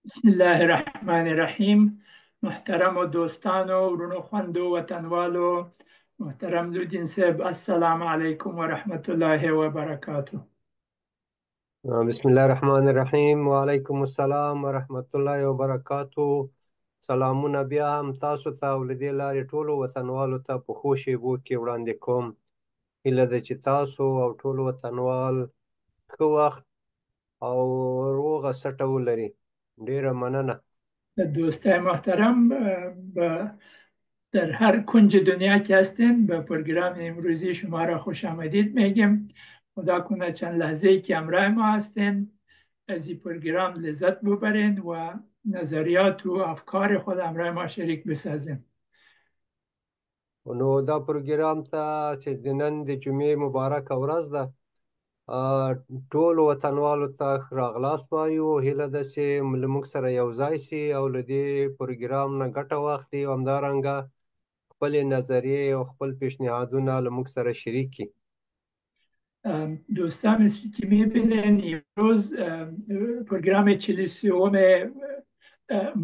بسم الله الرحمن الرحیم. محترم و دوستان و ورونو خوند و وطنوالو، محترم لودین صاحب، السلام علیکم و رحمت الله و برکاته. بسم الله الرحمن الرحیم وعلیکم السلام ورحمت الله وبرکاتو. سلامونه بیا هم تاسو ته او له دې لارې ټولو وطنوالو ته په ښو شیبو کې وړاندې کوم. هیله ده چې تاسو او ټول وطنوال ښه وخت او روغه سټه ولري. ډیره مننه. دوستای محترم، در هر کنج دنیا که هستین به پروگرام امروزی شما را خوش آمدید میگیم. خدا کنه چند لحظه که همراه ما هستین از این پروگرام لذت ببرین و نظریات و افکار خود همراه ما شریک بسازین. نو دا پروګرام ته چې د نن د جمعې مبارکه ورځ ده، ټولو وطنوالو ته راغلاست وایو. هیله ده چې له موږ سره یو ځای سي او له دې پروګرام نه ګټه واخلي او همدارنګه خپلې نظریې او خپل پیشنهادونه له موږ سره شریک کړي. دوستان، مثل که میبینین امروز پروگرام 43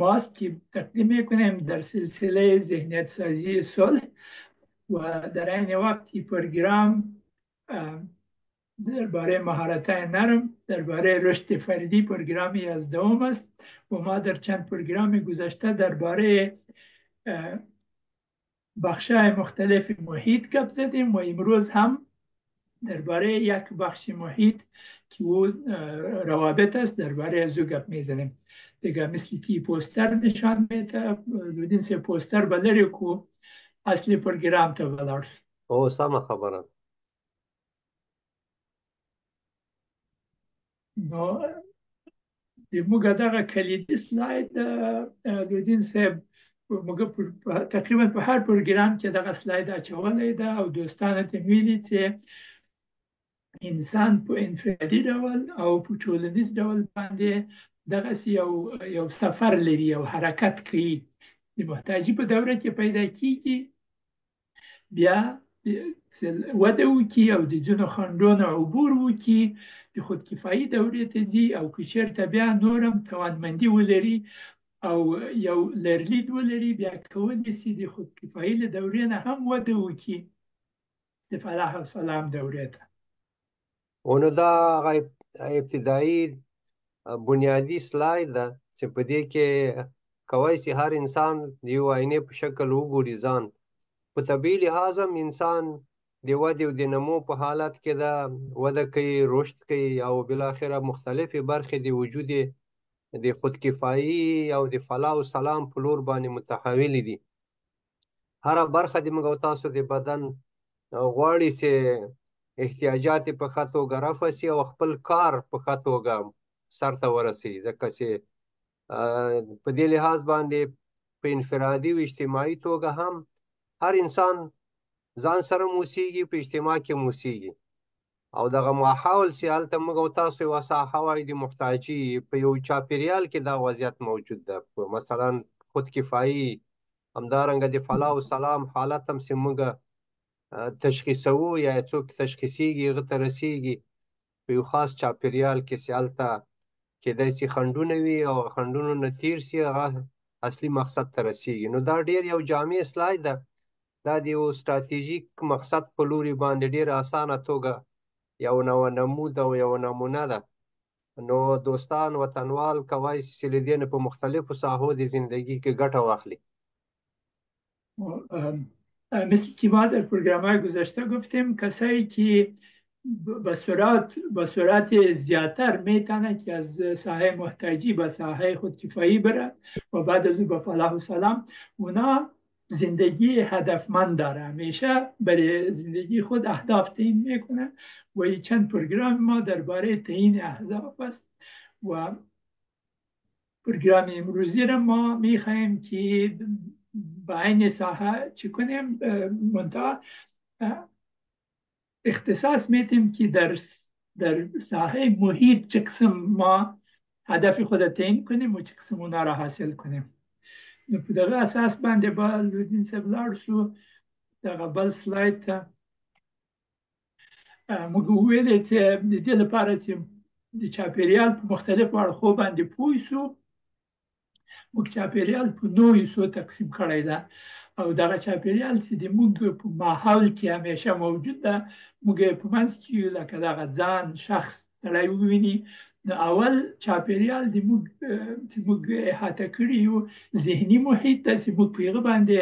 ماست که تقدیم میکنیم در سلسله ذهنیت سازی صلح و در این وقت پروگرام درباره مهارت‌های نرم، درباره رشد فردی پروگرام 11 است و ما در چند پروگرام گذشته درباره بخش‌های مختلف محیط گپ زدیم و امروز هم درباره یک بخش محیط که او روابط است درباره از او گپ میزنیم. دیگه مثل که پوستر نشان میده، لودین سه پوستر بلری کو اصلی پروگرام ته بلار. او سمه خبره. نو موږ دغه کلیدي سلاید لودین صاحب موږ تقریبا په هر پروګرام کې دغه سلاید اچولې ده او دوستانو ته ویلي چې انسان په انفرادي ډول او په ټولنیز ډول باندې دغه یو سفر لري او حرکت کوي. د محتاجی په دوره کې پیدا کیږي، بیا وده وکړي او د ځینو خنډونو عبور وکړي، د خودکفایي دورې ته ځي او که چېرته بیا نورم توانمندي ولري او یو لرلید ولري، بیا کولی شي د خودکفایي له دورې نه هم وده وکړي د فلاح او سلام دورې ته. نو دا ابتدایي بنیادی سلاید ده چې په دې کې کولی شي هر انسان د یو آینې په شکل وګوري ځان. په طبیعي لحاظ هم انسان د ودې او د نمو په حالت کې ده، وده کوي، رشد کوي او بالاخره مختلفې برخې د وجود د خودکفایي او د فلاح او سلام په لور باندې متحولې دي. هره برخه د موږ او تاسو د بدن غواړي چې احتیاجات په ښه توګه رفع شي او خپل کار په ښه توګه سرته ورسوي، ځکه چې په دې لحاظ باندې په انفرادي او اجتماعي توګه هم هر انسان ځان سره موسیږي، په اجتماع کې موسیږي او دغه ماحول چې هلته موږ او تاسو یوه ساحه وایو د محتاجي، په یو چاپیریال کې دا وضعیت موجود ده. مثلا خودکفایي، همدارنګه د فلاح او سلام حالت هم چې موږ تشخیصوو یا څوک تشخیصیږي هغه ته رسیږي په یو خاص چاپیریال کې چې هلته کېدای شي خنډونه وي او خنډونو نه تیر شي هغه اصلي مقصد ته رسیږي. نو دا ډیر یو جامع سلاید ده. دا د یو ستراتیژیک مقصد په لوري باندې ډیره اسانه توګه یو نمود او یو نمونه ده. نو دوستان وطنوال کولی شي چې له دې نه په مختلفو ساحو د زندگی کې ګټه واخلي. مثل که ما در پروگرام‌های گذشته گفتیم، کسایی که به صورت زیادتر میتونه که از ساحه محتاجی به ساحه خودکفایی بره و بعد از او به فلاح و سلام، اونا زندگی هدفمند داره، همیشه برای زندگی خود اهداف تعیین میکنه و این چند پروگرام ما درباره تعیین اهداف است و پروگرام امروزی را ما میخواهیم که با این ساحه چی کنیم، منتها اختصاص میتیم که در ساحه محیط چه قسم ما هدف خود تعیین کنیم و چه قسم اونا را حاصل کنیم. په دغه اساس باندې به لودین صاحب لاړ شو دغه بل سلاید ته. موږ وویلې چې د دې لپاره چې د چاپیریال په مختلفو اړخو باندې پوه شو، موږ چاپیریال په 9 حصو تقسیم کړی ده او دغه چاپیریال چې د موږ په ماحول کې همیشه موجود ده، موږ په منځ کې لکه دغه ځان شخص سړی وویني. د اول چاپیریال د موږ چې موږ احاطه کړي یو ذهني محیط ده چې موږ په هغه باندې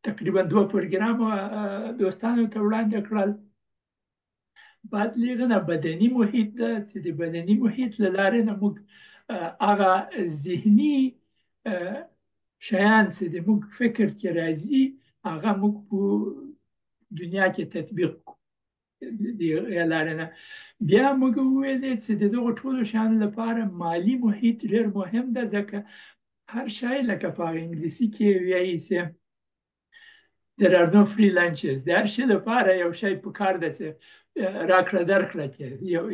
تقریبا 2 پروګرام دوستانو ته وړاندې کړل. بعد لیغنه بدني محیط ده چې د بدني محیط له لارې نه موږ هغه ذهني شیان چې د موږ فکر کې راځي هغه موږ په دنیا کې تطبیق کوو. د لارې نه بیا موږ وویلې چې د دغو ټولو شیانو لپاره مالی محیط ډېر مهم ده، ځکه هر شی لکه په انګلیسي کې وایي چې there are no free lunches. د هر شي لپاره یو شی په کار ده چې راکړه درکړه کې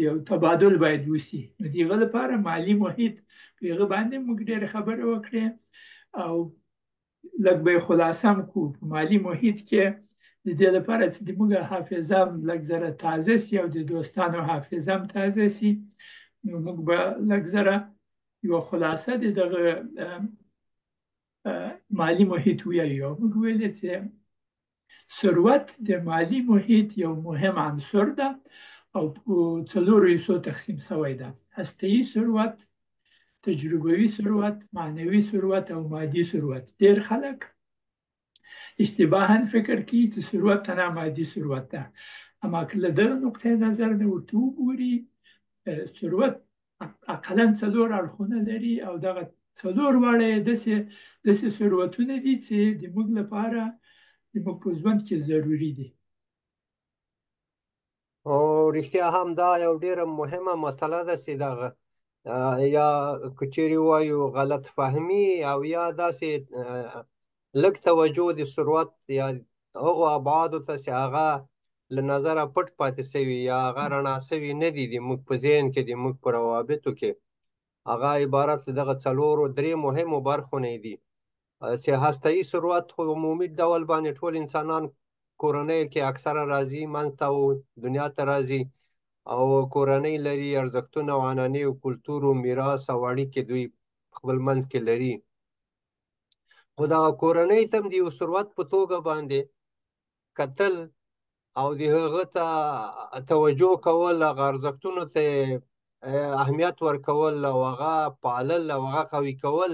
یو تبادل باید وشي. نو د هغه لپاره مالی محیط په هغه باندې موږ ډېرې خبرې وکړې او لږ به یې خلاصه هم کړو. په مالي محیط کې د دې لپاره چې د موږ حافظه هم لږ زره تازه سي او د دوستانو حافظه هم تازه سي، نو موږ به لږ زره یوه خلاصه د دغه مالي محیط ویایو. موږ ویلې چې ثروت د مالی محیط یو مهم عنصر ده او په 4 حصو تقسیم شوی ده: هسته‌ای ثروت، تجربوي ثروت، معنوي ثروت او مادي ثروت. ډېر خلک اشتباها فکر کوي چې ثروت تنها مادي ثروت ده، اما که له دغه نقطې نظر نه ورته وګوري ثروت اقلا 4 اړخونه لري او دغه 4 واړه یې داسې ثروتونه دي چې د موږ لپاره زموږ په ژوند کې ضروري دي. او رښتیا هم دا یو ډیره مهمه مسله ده چې دغه یا که چیرې ووایو غلط فهمي او یا داسې لږ توجه د ثروت یا هغو ابعادو ته چې هغه له نظره پټ پاتې سوي یا هغه رڼا سوي نه دي د موږ په ذهن کې، د موږ په روابطو کې. هغه عبارت له دغه 3 مهمو برخو نه دي چې هسته‌ای ثروت خو عمومي ډول باندې ټول انسانان کورنۍ کې اکثره راځي منځته او دنیا ته راځي او کورنۍ لري، ارزښتونه او عنعنې او کلتور او میراث او اړیکې دوی خپل منځ کې لري. خو دغه کورنۍ ته هم د یو ثروت په توګه باندې کتل او د هغه ته توجه کول، هغه ارزښتونو ته اهمیت ورکول او هغه پالل او هغه قوي کول،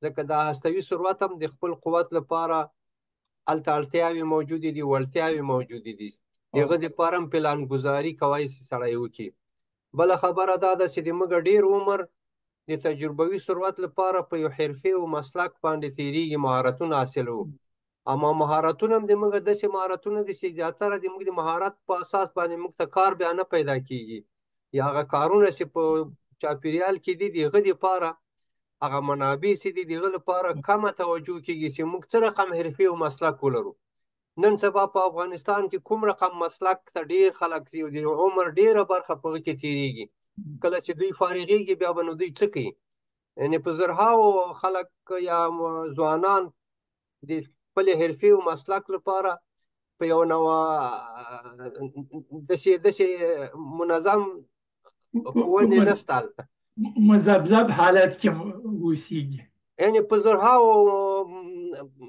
ځکه دا هستوي ثروت هم د خپل قوت لپاره هلته اړتیاوې موجودې دي، وړتیاوې موجودې دي. د هغه دپاره هم پلان ګذاري کوی چې سړی وکړي. بله خبره دا ده چې د موږ ډېر عمر د تجربوي ثروت لپاره په یو حرفې او مسلک باندې تېرېږي، مهارتونه حاصلوو. اما مهارتونه هم د موږ داسې مهارتونه دي چې زیاتره د موږ د مهارت په اساس باندې موږ ته کار بیا نه پیدا کېږي، یا هغه کارونه چې په چاپېریال کې دي د هغه دپاره هغه منابع چې دي د هغه لپاره کمه توجه کېږي چې موږ څه رقم حرفې او مسلک ولرو. نن سبا په افغانستان کې کوم رقم مسلک ته ډېر خلک ځي او د عمر ډېره برخه په هغه کې تېرېږي. کله چې دوی فارغېږي بیا به نو دوی څه کوي؟ یعنې په زرهاو خلک یا ځوانان د خپلې حرفې او مسلک لپاره په یو نوع داسې منظم ښوونې نشته هلته، مذبذب حالت کې اوسېږي. یعنې په زرهاو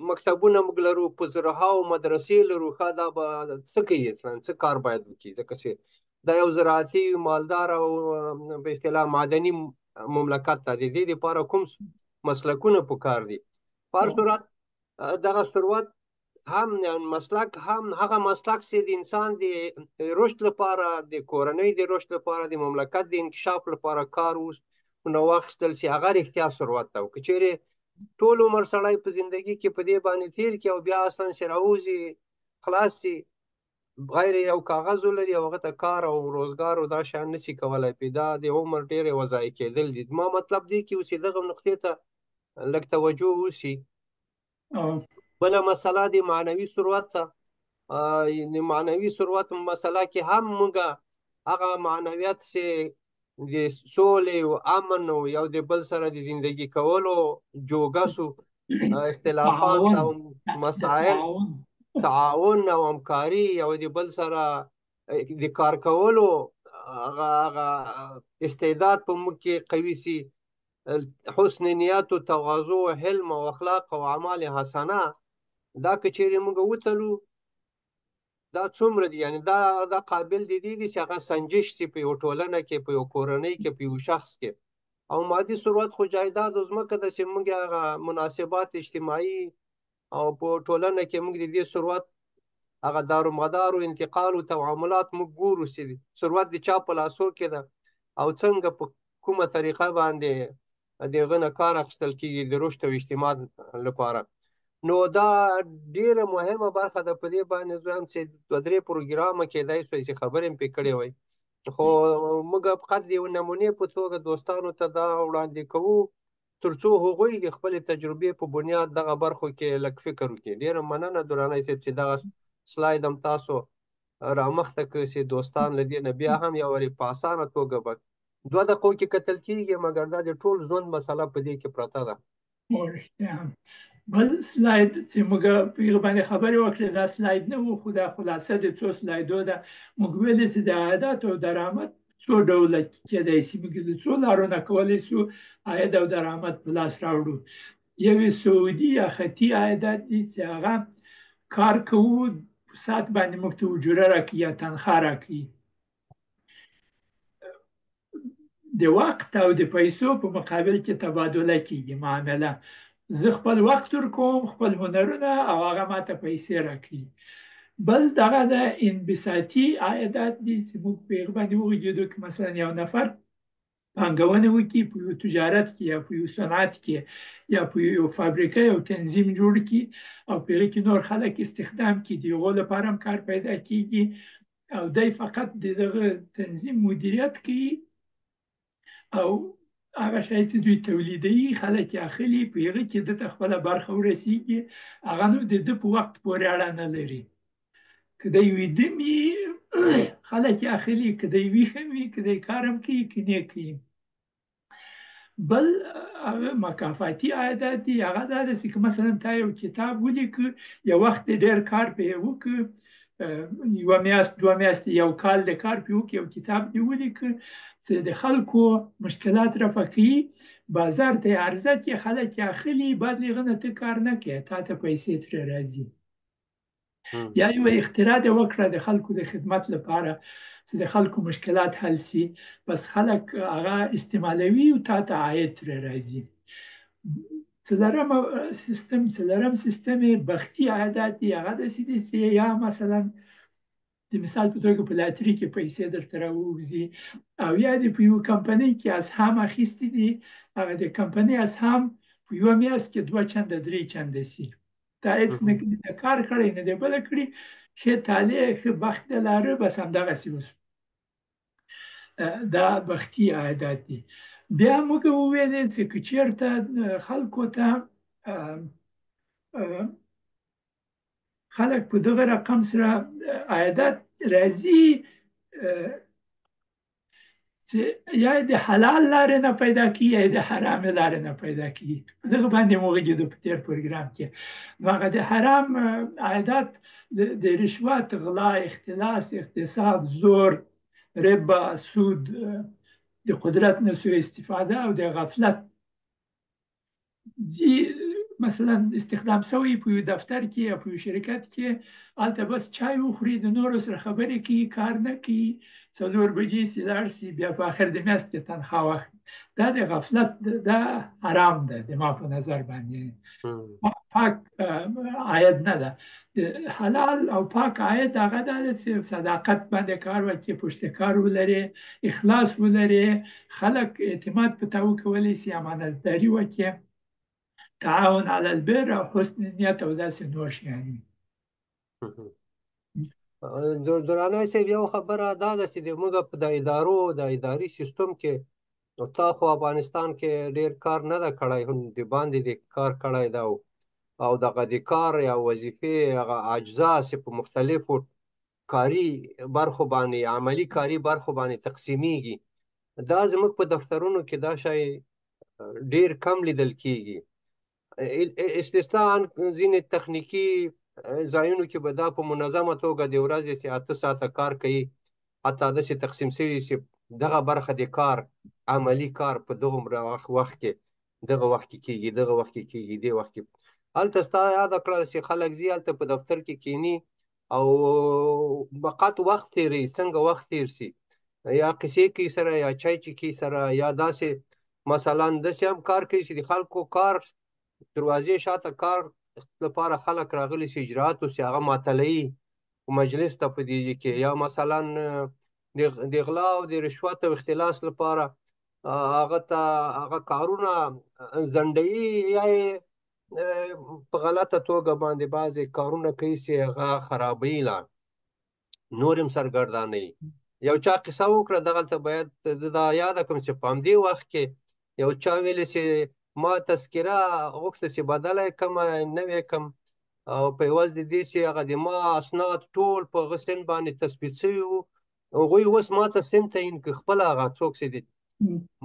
مکتبونه موږ لرو، په زرهاو مدرسې لرو، ښه دا به څه کوي؟ څه کار باید وکړي؟ ځکه چې دا یو زراعتي مالدار او په اصطلاح معدني مملکت دی، د دې دپاره کوم مسلکونه پکار دي؟ په هر صورت دغه ثروت هم مسلک هم هغه مسلک چې د انسان د رشد لپاره، د کورنۍ د رشد لپاره، د مملکت د انکشاف لپاره کار نو واخیستل شي، هغه رښتیا ثروت ده. او که چیرې ټول عمر سړی په زندګي کې په دې باندې تیر کړي او بیا اصلا چې راوځي خلاص شي غیر یو کاغذ ولري او هغه ته کار او روزګار او دا شیان نشي کولی، دا د عمر ډېرې وضایع کېدل دي. ما مطلب دی کې اوس دغه نقطې ته لږ توجه وشي. بله مسله د معنوي ثروت ته. د معنوي ثروت مسله کې هم موږ هغه معنویت چې د سولې او امن او یو د بل سره د زندگی کولو جوګسو اختلافات او مسائل، تعاون او همکاري او د بل سره د کار کولو هغه استعداد په موږ کې قوي سي، حسن نیت او تواضع او حلم او اخلاق او اعمال حسنه دا که چیرې موږ وتلو دا څومره دي یعنی دا قابل دي چې هغه سنجش شي په یو ټولنه کې په یو کورنۍ کې په یو شخص کې او مادي ثروت خو جایداد او ځمکه ده چې موږ هغه مناسبات اجتماعي او په ټولنه کې موږ د دې ثروت هغه دارومدار او انتقال او تعاملات موږ ګورو چې ثروت د چا په لاسو کې ده او څنګه په کومه طریقه باندې دغه نه کار اخیستل کېږي د رشد او اجتماع لپاره نو دا ډیره مهمه برخه ده په دې باندې زه هم چې دوه درې پروګرامه کېدای شوی چې خبرې مې پرې کړې وای خو موږ فقط د یو نمونې په توګه دوستانو ته دا وړاندې کوو ترڅو هغوی د خپلې تجربې په بنیاد دغه برخو کې لږ فکر وکړي ډیره مننه دراني صاحب چې دغه سلاید هم تاسو رامخته کړئ چې دوستان له دې نه بیا هم یو وارې په اسانه توګه به 2 دقیقو کې کتل کېږي مګر دا د ټول ژوند مسله په دې کې پرته ده بل سلاید چې موږ په هغه باندې خبرې وکړې دا سلاید نه و خو دا خلاصه د څو سلایدو ده موږ ویلې چې د عایدات او درآمد څو ډوله کېدای شي موږ د څو لارو نه کولی شو عاید او درآمد په لاس راوړو یوې سعودي یا خطي عایدات دي چې هغه کار کوو په ساعت باندې موږ ته اجوره راکړي یا تنخوا راکړي د وخت او د پیسو په مقابل کې تبادله کېږي معامله زه خپل وخت ورکوم خپل هنرونه او هغه ماته پیسې راکړي بل دغه د انبساطي عایدات دي چې موږ په هغه باندې وغږېدو که مثلا یو نفر پانګونه وکړي په یو تجارت کې یا په یو صنعت کې یا په یو فابریکه یو تنظیم جوړ کړي او په هغې کې نور خلک استخدام کړي د هغو لپاره هم کار پیدا کېږي او دی فقط د دغه تنظیم مدیریت کوي او هغه شی چې دوی تولیدوي خلک یې اخلي په هغه کې دته خپله برخه ورسیږي هغه نو د ده په وخت پورې اړه نه لري که دی ویده وي خلک یې اخلي که دی ویښه وي که دی کار هم کوي که نه کوي بل هغه مکافاتي عایدات دي هغه دا ده چې که مثلا تا یو کتاب ولیکه یو وخت ډېر کار پرې وکړه یوه میاشت دوه میاشتې یو کال د کار پرې وکړي یو کتاب دې ولیکه چې د خلکو مشکلات رفع کوي بازار ته یې عرضه کړي خلک یې اخلي بعد له هغه نه ته کار نه کوې تا ته پیسې ترې راځي یا یوه اختراع دې وکړه د خلکو د خدمت لپاره چې د خلکو مشکلات حل شي بس خلک هغه استعمالوي او تا ته عاید ترې راځي څلورم سیستم بختي عایدات دي هغه داسې دي چې یا مثلا د مثال په توګه په لاتري کې پیسې درته راووځي او یا دې په یو کمپنۍ کې اسهام اخیستي دي هغه د کمپنۍ اسهام په یوه میاشت کې 2 چنده 3 چنده شي تا هېڅ نه کار کړی نه دی بله کړي ښه طالع ښه بخت دی لاره بس همدغسې اوس دا بختي عایدات دي بیا موږ وویلې چې که چېرته خلکو ته خلک په دغه رقم سره عایدات راځي چې یا د حلال لارې نه پیدا کړي یا د حرام لارې نه پیدا کړي په دغه باندې مو وغږېدو په تېر پروګرام کې نو هغه د حرام عایدات د رشوت غلا اختلاس اغتصاب زور ربا سود د قدرت نه سوء استفاده او د غفلت مثلا استخدام شوی په یو دفتر کې یا په یو شرکت کې هلته بس چای وخوري د نورو سره خبرې کوي کار نه کوي 4 بجې سي لاړ سي بیا په آخر د میاشتې تنخوا واخلي دا د غفلت دا حرام ده د ما په نظر باندې پاک عاید نه ده حلال او پاک عاید هغه ده چې صداقت باندې کار وکړي پشتکار ولري اخلاص ولري خلک اعتماد په تا وکولی شي امانتداري وکړي تعاون علی البر او حسن نیت او داسې نور شیان درانه صاحب یو خبره دا ده چې موږ په د ادارو د اداري سیستم کې تا خو افغانستان کې ډېر کار نه ده کړی د باندې د کار کړی ده او دغه د کار یا وظیفې هغه اجزا چې په مختلفو کاري برخو باندې عملي کاري برخو باندې تقسیمیږي دا زموږ په دفترونو کې دا شی ډېر کم لیدل کېږي استثناء ځینې تخنیکي ځایونو کې به دا په منظمه توګه د ورځې 8 ساعته کار کوي حتی داسې تقسیم شوي چې دغه برخه د کار عملی کار په دغومره وخت کې دغه وخت کې کېږي دغه وخت کې کېږي دې وخت کې هلته ستا یاده کړل چې خلک ځي هلته په دفتر کې کښېني او فقط وخت تېروي څنګه وخت تېر شي یا قصې کوي سره یا چای چکي سره یا داسې مثلا داسې هم کار کوي چې د خلکو کار دروازې شاته کار لپاره خلک راغلي چې اجرات وسي هغه معطلوي مجلس ته په دې کې یا مثلا د غلا او د رشوت او اختلاس لپاره هغه کارونه ځنډوي یا په غلطه توګه باندې بعضې کارونه کوي چې هغه خرابوي لا نور هم سرګردانوي یو چا قصه وکړه دغلته باید زه دا یاده کړم چې په همدې وخت کې یو چا ویلې چې ما تذکره غوښته چې بدله یې کړم نوې کړم او په عوض د دې چې هغه د ما اسناد ټول په هغه سن باندې تثبیت شوي وو هغوی اوس ما ته سن تعین کړي خپله هغه څوک چې دي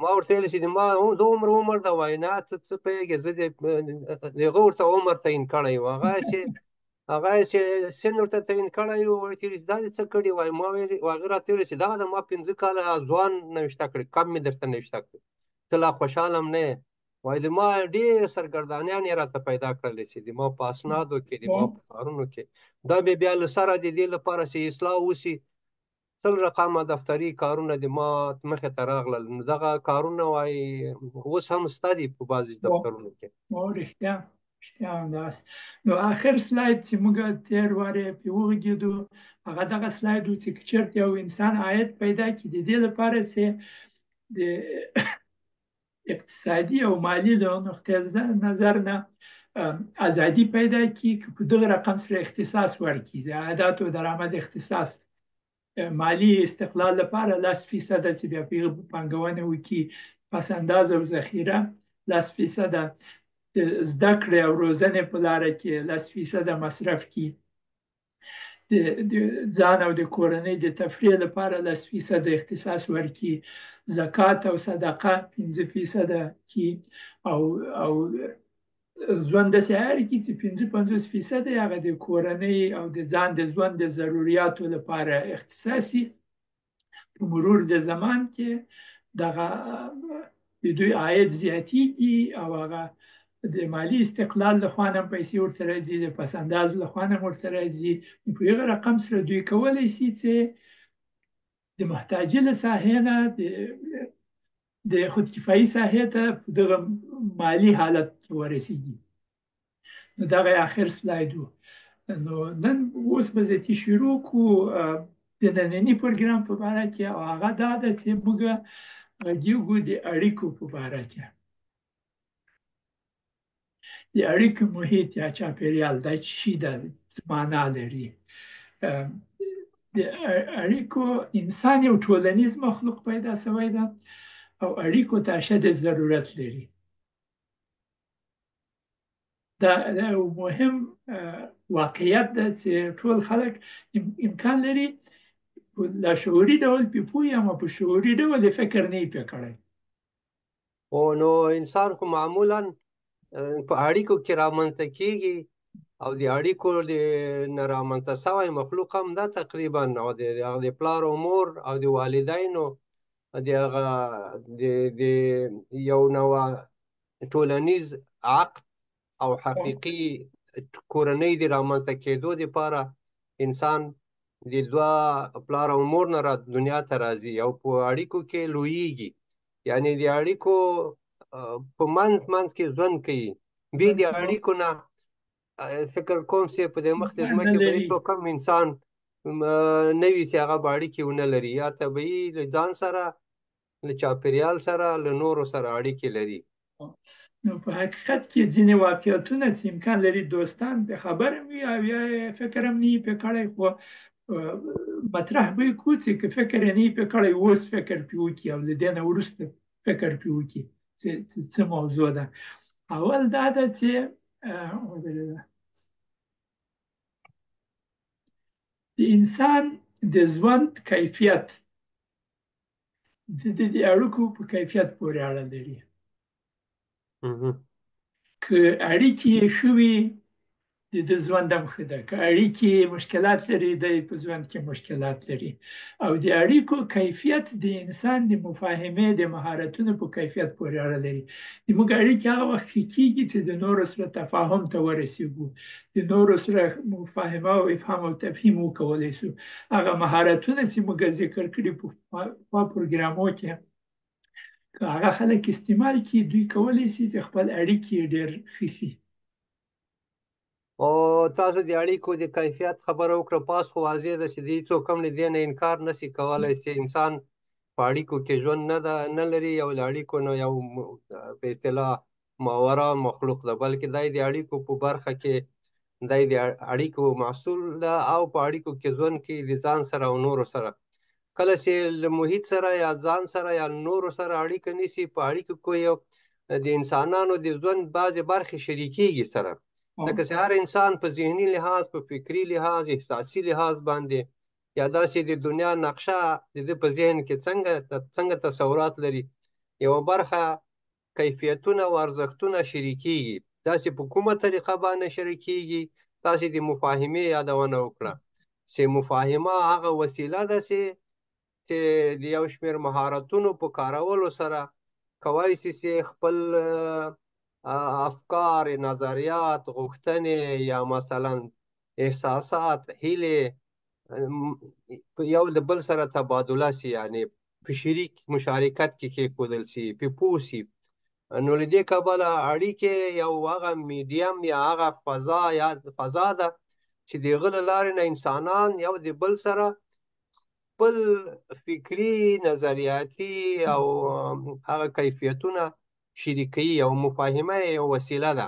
ما ورته ویل چې ما د عمر ده وایي نه ته څه پوهېږې زه د هغه ورته عمر تعین کړی و هغه چې سن ورته تعین کړی و ورته ویل دا دې څه کړي وایي ما ویل هغه راته ویل چې دغه د ما 5 کاله ځوان نوشته کړي کم مې درته نوشته کړي ته لا خوشحاله هم نه یې وایي د ما ډېر سرګردانیان یې راته پیدا کړلې چې د ما په اسنادو کې د ما په کارونو کې دا مې بیا له سره د دې لپاره چې اصلاح وشي څل رقمه دفتري کارونه د ما مخې ته راغلل نو دغه کارونه وایي اوس هم شته دي په بعضې دفترونو کې رښتیا همداسې نو آخر سلاید چې موږ تېر وارې پرې وغږېدو هغه دغه سلاید و چې که چېرته یو انسان عاید پیدا کړي د دې لپاره چې د اقتصادي او مالي له نقطې نظر نه ازادي پیدا کړي که په دغه رقم سره اختصاص ورکړي د عایدات او درآمد اختصاص مالی استقلال لپاره 10% چې بیا پانګونه وکړي پس انداز او ذخیره 10% د زده کړې او روزنې په لاره کې 10% مصرف کړي د ځان او د کورنۍ د تفریح لپاره 10% اختصاص ورکړي زکات او صدقه 15% کړي او ژوند داسې هر کې چې 55% هغه د کورنۍ او د ځان د ژوند د ضرورتو لپاره اختصاصي په مرور د زمان کې دغه د دوی عاید زیاتېږي او هغه د مالی استقلال لخوا هم پیسې ورته راځي د پس انداز لخوا هم ورته راځي په هغه رقم سره دوی کولی شي چې د محتاجۍ له ساحې نه د خودکفایي ساحې ته په دغه مالی حالت کې ورسېږي نو دغه آخر سلاید و نو نن اوس به زیاتې شروع کړو د ننني پروګرام په باره کې او هغه دا ده چې موږ غږیږو د اړیکو په باره کې د اړیکو محیط یا چاپیریال دا څه شي ده څه معنا لري د اړیکو انسان یو ټولنیز مخلوق پیدا شوی ده او اړیکو ته اشد ضرورت لري دا یو مهم واقعیت ده چې ټول خلک امکان لري په لاشعوري ډول پرې پوهي اما په شعوري ډول یې فکر نه وي پرې کړی او نو انسان خو معمولا په اړیکو کې رامنځته کېږي او د اړیکو نه رامنځته سوی مخلوق هم دا تقریبا او د پلار او مور او د والدینو د یو نوع ټولنیز عقد او حقیقي کورنۍ د رامنځته کېدو دپاره انسان د دوه پلار او مور نه دنیا ته راځي او په اړیکو کې لویږي یعنی د اړیکو په منځ کې ژوند کوي بې د اړیکو نه فکر کوم چې په دې مخ د ځمکې به هېڅوک هم انسان نه وي چې هغه به اړیکې ونه لري یا طبیعي له ځان سره له چاپېریال سره له نورو سره اړیکې لري نو په حقیقت کې ځینې واقعیتونه چې امکان لري دوستان به خبر هم وي او یا فکر هم نه وي پرې کړی خو مطرح به یې کړو چې که فکر یې نه وي پرې کړی اوس فکر پرې وکړي او له دې نه وروسته فکر پرې وکړي چې څه موضوع ده اول دا ده چې د انسان د ژوند کیفیت د اړیکو په کیفیت پورې اړه لري که اړیکې یې ښه وي د ژوند هم ښه ده. که اړیکې مشکلات لري دی په ژوند کې مشکلات لري. او د اړیکو کیفیت د انسان د مفاهمې د مهارتونو په کیفیت پورې اړه لري. زموږ اړیکې هغه وخت ښه کېږي چې د نورو سره تفاهم ته ورسېږو، د نورو سره مفاهمه او افهام او تفهیم وکولی شو. هغه مهارتونه چې موږ ذکر کړي په پروګرامو کې، که هغه خلک استعمال کړي، دوی کولی شي چې خپل اړیکې ډېر ښه شي. او تاسو د اړیکو د کیفیت خبره وکړه، پاس خو واضح ده چې هیڅوک هم له دې نه انکار نشي کولی چې انسان په اړیکو کې ژوند نه لري، او له اړیکو نه یو په اصطلاح ماورا مخلوق ده، بلکې دی د اړیکو په برخه کې دی د اړیکو محصول ده، او په اړیکو کې ژوند کې د ځان سره او نورو سره. کله چې له محیط سره یا ځان سره یا نورو سره اړیکه نیسي، په اړیکو کې یو د انسانانو د ژوند بعضې برخې شریکېږي سره. لکه چې هر انسان په ذهني لحاظ، په فکري لحاظ، احساسي لحاظ باندې یا داسې د دنیا نقشه د ده په ذهن کې څنګه تصورات لري، یوه برخه کیفیتونه او ارزښتونه شریکېږي. داسې په کومه طریقه باندې شریکېږي؟ تاسې د مفاهمې یادونه وکړه چې مفاهمه هغه وسیله ده چې د یو شمېر مهارتونو په کارولو سره کولی شي چې خپل افکار، نظریات، غوښتنې یا مثلا احساسات، هیلې یو د بل سره تبادله شي، یعنی په شریک مشارکت کې کېښودل شي، پې پوه شي. نو له دې کبله اړیکې یو هغه میډیم یا هغه فضا ده چې د هغه له لارې نه انسانان یو د بل سره خپل فکري، نظریاتي او هغه کیفیتونه شریکوي. او مفاهمه یو وسیله ده.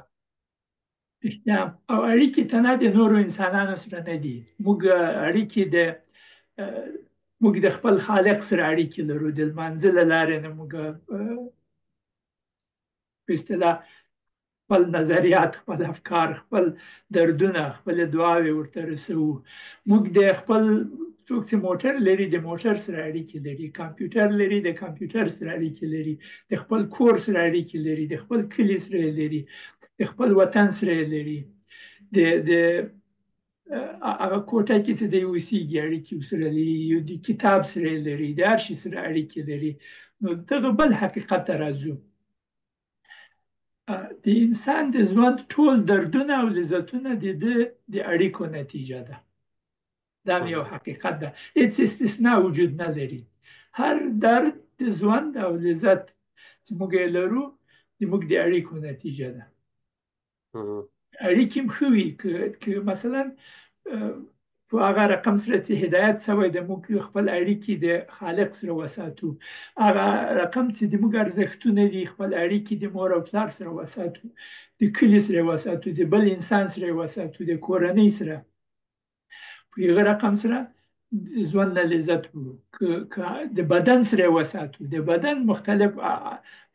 او اړیکې تنها د نورو انسانانو سره نه دي. موږ د خپل خالق سره اړیکې لرو، د لمانځه له لارې نه موږ په اصطلاح خپل نظریات، خپل افکار، خپل دردونه، خپل دعاوې ورته رسوو. موږ د خپل څوک چې موټر لري د موټر سره اړیکې لري، کمپیوټر لري د کمپیوټر سره اړیکې لري، د خپل کور سره اړیکې لري، د خپل کلي سره لري، د خپل وطن سره لري، د هغه کوټه کې چې دی اوسېږي اړیکې سره لري، د کتاب سره لري، د هر شي سره اړیکې لري. نو دغه بل حقیقت ته راځو. د انسان د ژوند ټول دردونه او لذتونه د اړیکو نتیجه ده. دا یو حقیقت ده، هیڅ استثناء وجود نه لري. هر درد د ژوند او لذت چې موږ یې لرو زموږ د اړیکو نتیجه ده. اړیکې هم ښه وي که مثلا په هغه رقم سره چې هدایت شوی د موږ خپل اړیکې د خالق سره وساتو، هغه رقم چې د موږ ارزښتونه دي خپل اړیکې د مور او پلار سره وساتو، د کلي سره وساتو، د بل انسان سره وساتو، د کورنۍ سره، په هغه رقم سره ژوند نه لذت وړو. که د بدن سره وساتو، د بدن مختلف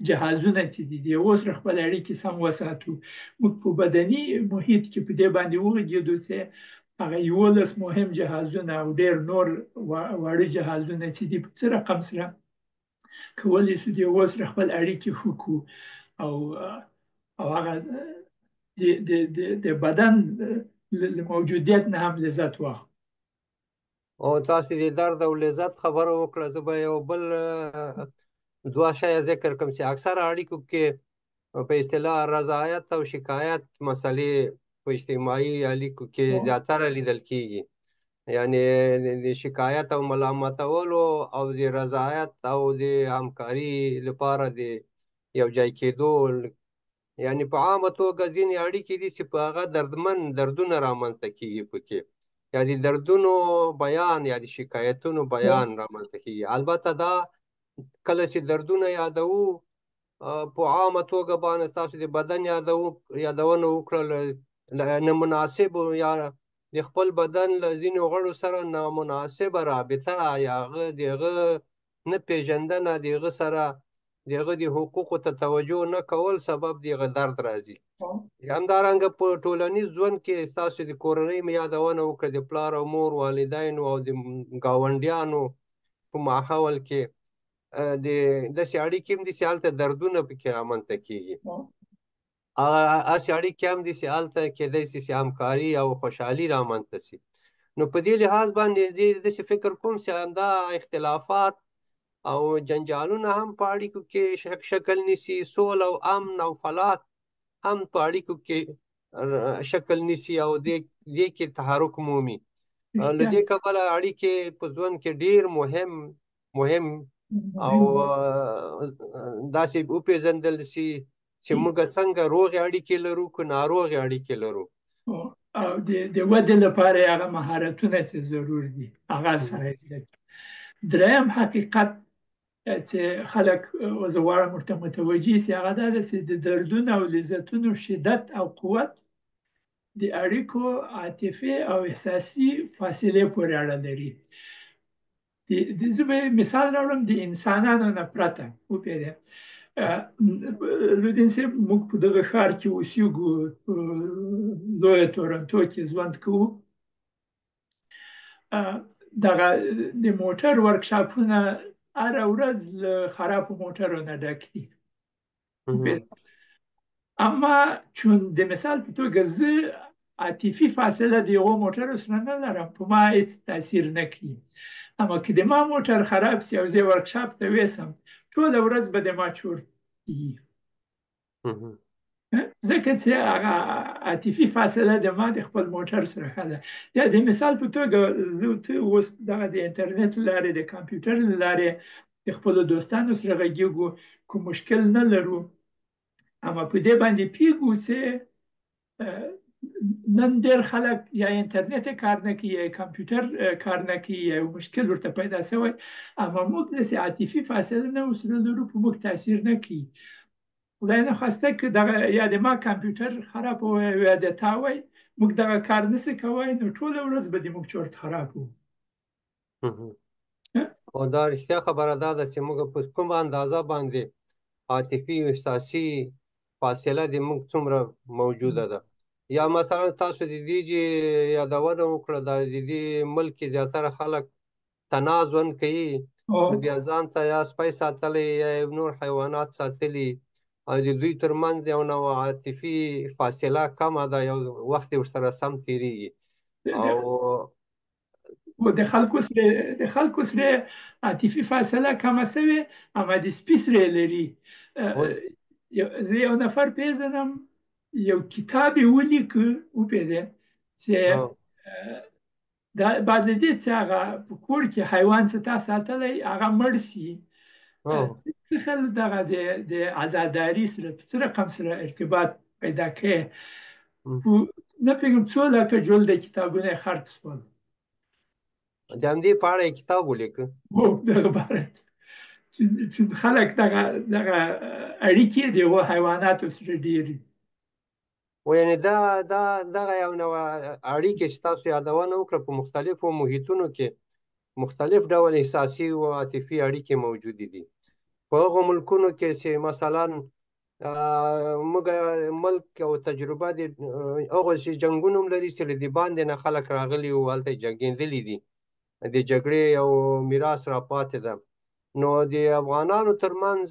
جهازونه چې دي د هغو سره خپل اړیکې سم وساتو. موږ په بدني محیط کې په دې باندې وغږېدو چې هغه 11 مهم جهازونه او ډېر نور واړه جهازونه چې دي په څه رقم سره کولی شو د هغو سره خپل اړیکې ښه کړو، او هغه د بدن له موجودیت نه هم لذت واخلو. او تاسو د درد او لذت خبره وکړه، زه به یو بل دوه شیه ذکر کړم چې اکثره اړیکو کې په اصطلاح رضایت او شکایت مسلې په اجتماعي اړیکو کې زیاتره لیدل کېږي. یعنی د شکایت او ملامتولو او د رضایت او د همکاري لپاره د یو ځای کېدو، یعنی په عامه توګه ځینې اړیکې دي چې په هغه دردونه رامنځته کېږي پکې، یا د دردونو بیان یا د شکایتونو بیان رامنځته کېږي. البته دا کله چې دردونه یادوو په عامه توګه باندې تاسو د بدن یادونه وکړل، نامناسب یا د خپل بدن له ځینو غړو سره نامناسبه رابطه یا د هغه نه پیژندنه، د هغه سره د هغه د حقوقو ته توجه نه کول سبب د هغه درد راځي. همدارنګه په ټولنیز ژوند کې تاسو د کورنۍ یادونه وکړه، د پلار او مور، والدینو او د ګاونډیانو په ماحول کې داسې اړیکې هم دي چې هلته دردونه پکې رامنځته کېږي. هسې اړیکې هم دي چې هلته کېدای شي چې همکاري او خوشحالي رامنځته شي. نو په دې لحاظ باندې زه داسې فکر کوم چې همدا اختلافات او جنجالونه هم په اړیکو کې شکل نیسي، سوله او امن او فلاح هم په اړیکو کې شکل نیسي او دې کې تحرک مومي. له دې کبله اړیکې په ژوند کې ډېر مهم او داسې وپېژندل شي چې موږ څنګه روغې اړیکې لرو که ناروغې اړیکې لرو. او د ودې لپاره هغه مهارتونه چې ضرور دي هغه سره زده کړي. دریم حقیقت چې خلک زه غواړم ورته متوجه شي هغه دا ده چې د دردونو او لذتونو شدت او قوت د اړیکو عاطفي او احساسي فاصلې پورې اړه لري. زه به مثال راوړم د انسانانو نه پرته وپېژنئ. لودین صاحب موږ په دغه ښار کې اوسېږو، لویه تورنټو کې ژوند کوو. دغه د موټر ورکشاپونه هره ورځ له خرابو موټرو نه ډک دي. اما چون د مثال په توګه زه عاطفي فاصله د یوه موټر سره نه لرم، په ما هیڅ تاثیر نه کوي. اما که د ما موټر خراب شي او زه ورکشاپ ته ویسم، ټوله ورځ به د ما چور کیږي، ځکه چې هغه عاطفي فاصله د ما د خپل موټر سره ښه ده. یا د مثال په توګه زه اوس دغه د انټرنیټ له لارې د کمپیوټر له لارې د خپلو دوستانو سره غږیږو، کوم مشکل نه لرو. اما په دې باندې پوهیږو چې نن ډېر خلک یا انټرنیټ کار نه کوي یا کمپیوټر کار نه کوي یا مشکل ورته پیدا شوی، اما موږ داسې عاطفي فاصله نه ورسره لرو، په موږ تاثیر نه کوي. خدای نخواسته که دغه یا د ما کمپیوټر خراب وي یا د تا وي، موږ دغه کار نشو کوی، نو ټوله ورځ به د موږ چورت خراب وو. او دا رښتیا خبره دا ده چې موږ په کومه اندازه باندې عاطفي او احساسي فاصله د موږ څومره موجوده ده. یا مثلا تاسو د دې یادونه وکړه د دې ملک کې زیاتره خلک تنها ژوند کوي، بیا ځان ته یا سپی ساتلی یا نور حیوانات ساتلي او د دوی ترمنځ یو نوع عاطفي فاصله کمه ده، یو وخت ورسره سم تېرېږي. او د خلکو سره عاطفي فاصله کمه شوې، اما د سپي سره لري. زه یو نفر پیژنم، یو کتاب یې ولیکه وپېژنئ چې بعد له دې چې هغه په کور کې حیوان چې تا ساتلی هغه مړ شي، څه خل دغه د عزاداري سره په څه رقم سره ارتباط پیدا کوي. نه پوهېږم څو لکه جلده کتابونه یې خرڅ شول. د همدې په اړه یې کتاب ولیکه. دغه باره چې خلک دغه اړیکې د یوه حیواناتو سره ډېرې. یعنې دغه یو نوع اړیکې چې تاسو یادونه وکړه په مختلفو محیطونو کې مختلف ډول احساسي او عاطفي اړیکې موجودې دي. په هغو ملکونو کې چې مثلا موږ ملک او تجربه د هغو چې جنګونه هم لري چې له دې باندې نه خلک راغلي او هلته جنګېدلي دي، د جګړې یو میراث راپاتې ده. نو د افغانانو ترمنځ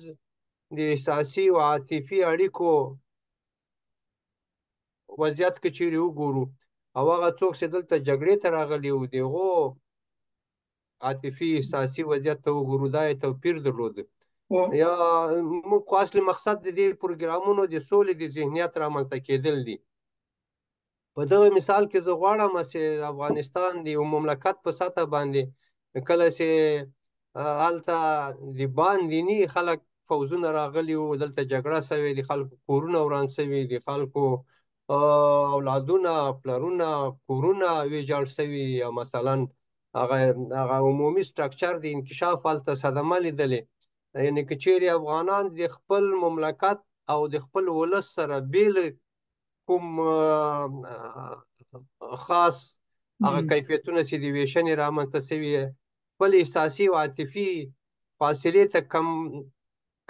د احساسي او عاطفي اړیکو وضعیت که چیرې وګورو او هغه څوک چې دلته جګړې ته راغلي وو د هغو عاطفي احساسي وضعیت ته وګورو، دا یې توپیر درلوده. یا موږ خو اصلي مقصد د دې پروګرامونو د سولې د ذهنیت رامنځته کېدل دي. په دغه مثال کې زه غواړم چې افغانستان د یو مملکت په سطح باندې کله چې هلته د باندې خلک فوزونه راغلي وو، دلته جګړه شوې، د خلکو کورونه وران شوي، د خلکو اولادونه پلرونه کورونه ویجاړ شوي، یا مثلا هغه عمومي سټرکچر د انکشاف هلته صدمه لیدلې. یعنې که چیرې افغانان د خپل مملکت او د خپل ولس سره بیل کوم خاص هغه کیفیتونه چې د ویشنې رامنځته شوي خپل احساسي او عاطفي فاصلې ته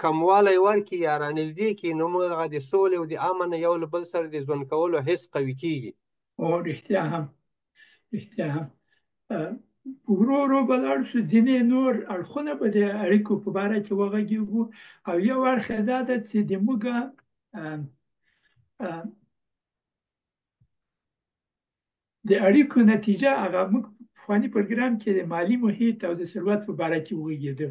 کموالی ورکړي یا رانږدې کړي، نو موږ د سولې او د امن یو له بل سره د ژوند کولو حس قوي کېږي. رښتیا هم ورو ورو به لاړ شو، ځینې نور اړخونه به د اړیکو په باره کې وغږېږو. او یو اړخ یې دا ده چې د موږ د اړیکو نتیجه هغه موږ پخواني پروګرام کې د مالی محیط او د ثروت په باره کې وغږېده.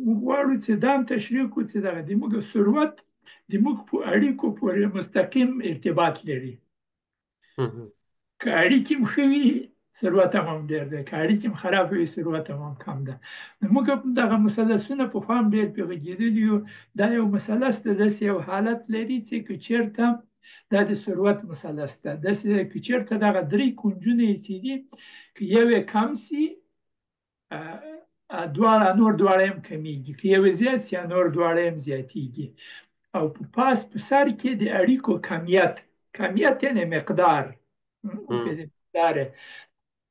موږ غواړو چې دا هم تشریح کړو چې دغه د موږ ثروت د موږ په اړیکو پورې مستقیم ارتباط لري. که اړیکې هم ښه وي ثروت هم ډېر دی، که اړیکې هم خراب وي ثروت هم کم ده. نو موږ دغه مثلثونه پخوا هم ډېر پرې غږېدلي یو. دا یو مثلث د داسې یو حالت لري چې که چېرته دا د ثروت مثلث ده، داسې که چېرته دغه درې کونجونه یې چې دي که یو یې کم سي نور دواړه هم کمیږي، که یو یې زیات سي نور دواړه هم زیاتیږي. او په سر کې د اړیکو کمیت یعنې مقدار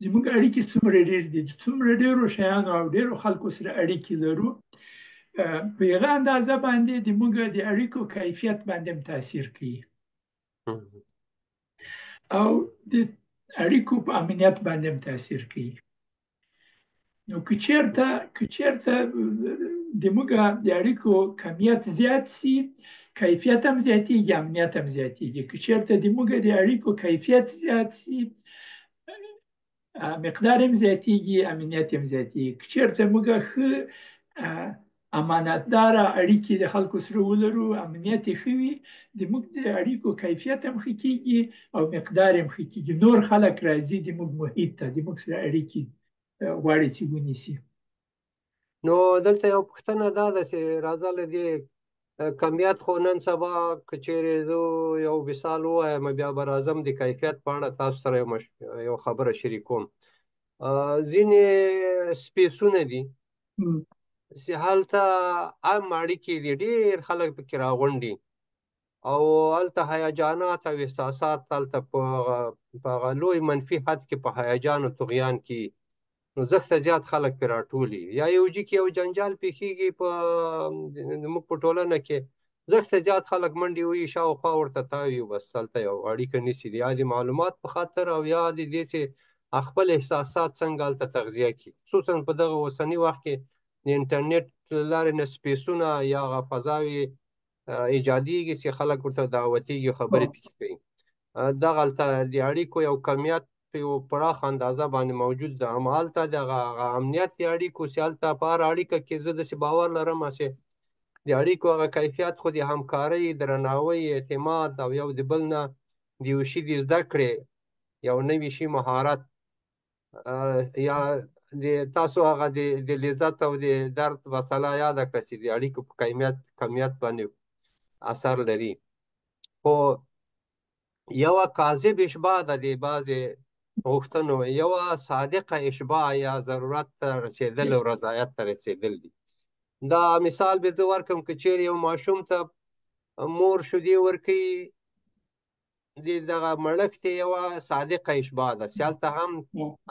زموږ اړیکې څومره ډېر دي، څومره ډېرو شیانو او ډېرو خلکو سره اړیکې لرو، په هغه اندازه باندې د موږ د اړیکو کیفیت باندې هم تاثیر کوي او د اړیکو په امنیت باندې هم تاثیر کوي. نو که چېرته د موږ د اړیکو کمیت زیات سي کیفیت هم زیاتیږي، امنیت هم زیاتیږي. که چېرته د موږ د اړیکو کیفیت زیات سي مقدار هم زیاتیږي، امنیت هم زیاتیږي. که چېرته موږ ښه امانتدار اړیکې د خلکو سره ولرو، امنیت یې ښه وي، د موږ د اړیکو کیفیت هم ښه کیږي او مقدار هم ښه کیږي. نور خلک راځي د موږ محیط ته، د موږ سره اړیکې غواړي چې ونیسي. نو دلته یو پوښتنه دا ده چې راځه له دې کمیت خو نن سبا که چېرې زه یو مثال ووایم بیا به راځم د کیفیت په اړه تاسو سره یو خبره شریکوم. ځینې سپیسونه دي چې هلته عام اړیکې دي، ډېر خلک پکې راغونډي او هلته هیجانات او احساسات هلته په هغه لوی منفي حد کې په هیجان او طغیان کې نو زښته زیات خلک پرې راټولي، یا یو جي کې یو جنجال پیښیږي زموږ په ټولنه کې زښته زیات خلک منډې وهي شاوخوا ورته تاوي، بس هلته یو اړیکه نیسي، یا د معلومات په خاطر او یا د دې چې خپل احساسات څنګه هلته تغذیه کړي. خصوصا په دغه اوسني وخت کې د انټرنیټ له لارې نه سپیسونه یا هغه فضاوې ایجادیږي چې خلک ورته دعوتېږي، خبرې پکې کوي. دغه هلته د اړیکو یو کمیت په یو پراخ اندازه باندې موجود ده. همالته دغه امنیت د اړیکو چې هلته په هر اړیکه کې زه داسې باور لرم چې د اړیکو هغه کیفیت خو د همکارۍ، درناوۍ، اعتماد او یو د بل نه د یو شي د زده کړې یو نوي شي مهارت یا تاسو هغه د لذت او د درد مسله یاده کړه چې د اړیکو په کمیت باندې اثر لري. خو یوه کاذب اشباع ده د بعضې غوښتنو، یوه صادقه اشباع یا ضرورت ته رسېدل او رضایت ته رسېدل دي. دا مثال به زه ورکړم که چېرې یو ماشوم ته مور شیدې ورکوي، دغه مړښت یوه صادقه اشباع ده چې هلته هم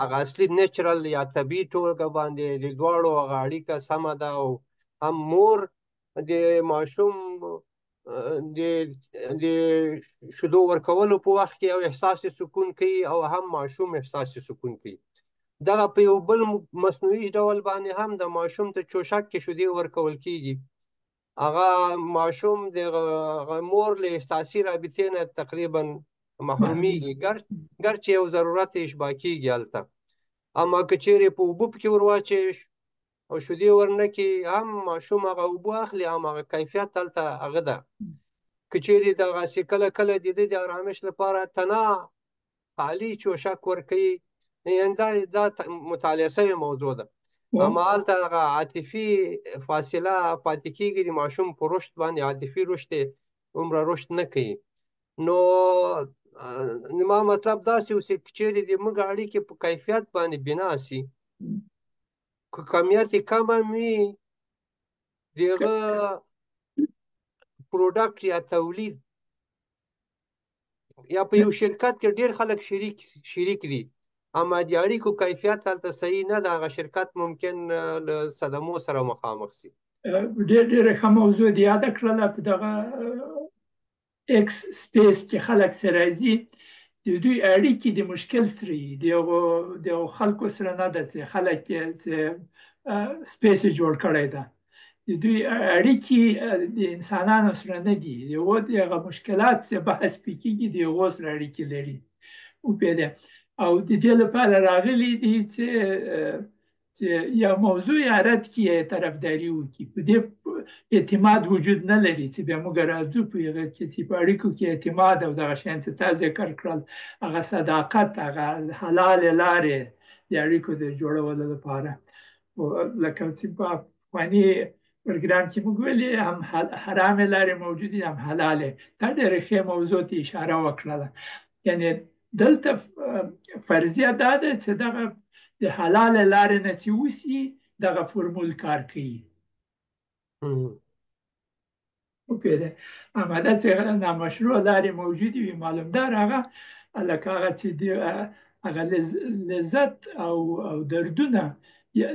هغه اصلي نیچرل یا طبیعي ټولګه باندې د دواړو هغه اړیکه سمه ده او هم مور د ماشوم د شیدو ورکولو په وخت کې یو احساس سکون کوي او هم ماشوم احساس سکون کوي. دغه په یو بل مصنوعي ډول باندې هم د ماشوم ته چوشک کې شیدې ورکول کیږي، هغه ماشوم د مور له احساسي رابطې نه تقریبا محرومیږي، ګرچې یو ضرورت اشباع کیږي هلته. اما که چېرې په اوبو پکې ور واچوي او شیدې ورنه کړي هم ماشوم هغه اوبه اخلي، هم هغه کیفیت هلته هغه ده. که چېرې دغسې کله کله د ده د ارامش لپاره تنها خالي چوشک ورکوي، دا مطالعه شوې موضوع ده، اما هلته هغه عاطفي فاصله پاتې کېږي، د ماشوم په رشد باندې عاطفي رشد یې عمره رشد نه کوي. نو زما مطلب داسې و چې چېرې د موږ اړیکې په کیفیت باندې بنا سي، که کمیت یې کم هم وي، د هغه پروډکټ یا تولید یا په یو شرکت کې ډېر خلک شریک دي، اما د اړیکو کیفیت هلته صحیح نه ده، هغه شرکت ممکن له صدمو سره مخامخ سي. ډېره ښه موضوع دې یاده کړله. په دغه ایکس سپیس کې خلک سره راځي، د دوی اړیکې د مشکل سره وي، د هغو خلکو سره نه ده چې خلک یې سپیس یې جوړ کړی ده. د دوی اړیکې د انسانانو سره نه دي، یو دغه مشکلات چې بحث پکېږي د هغو سره اړیکې لري وپیدا. او د دې لپاره راغلي دي چې یا موضوع یا رد کې طرفداري وکړي. په دې اعتماد وجود نه لري چې بیا موږ راځو په هغه کې چې په اړیکو کې اعتماد او دغه شیان چې تا ذکر کړل، هغه صداقت، هغه حلال لارې د اړیکو د جوړولو لپاره. لکه چې په افغاني پروګرام کې موږ ویلي هم حرام لارې موجودې هم حلالې. دا ډېره ښه موضوع ته اشاره وکړله. یعنی دلته فرضیه دا ده چې دغه د حلال لارې نه چې وسي دغه فرمول کار کوي وپیدا. آمده چې نامشروع لارې موجودې وي معلوم دار هغه لکه هغه چې هغه لذت او دردونه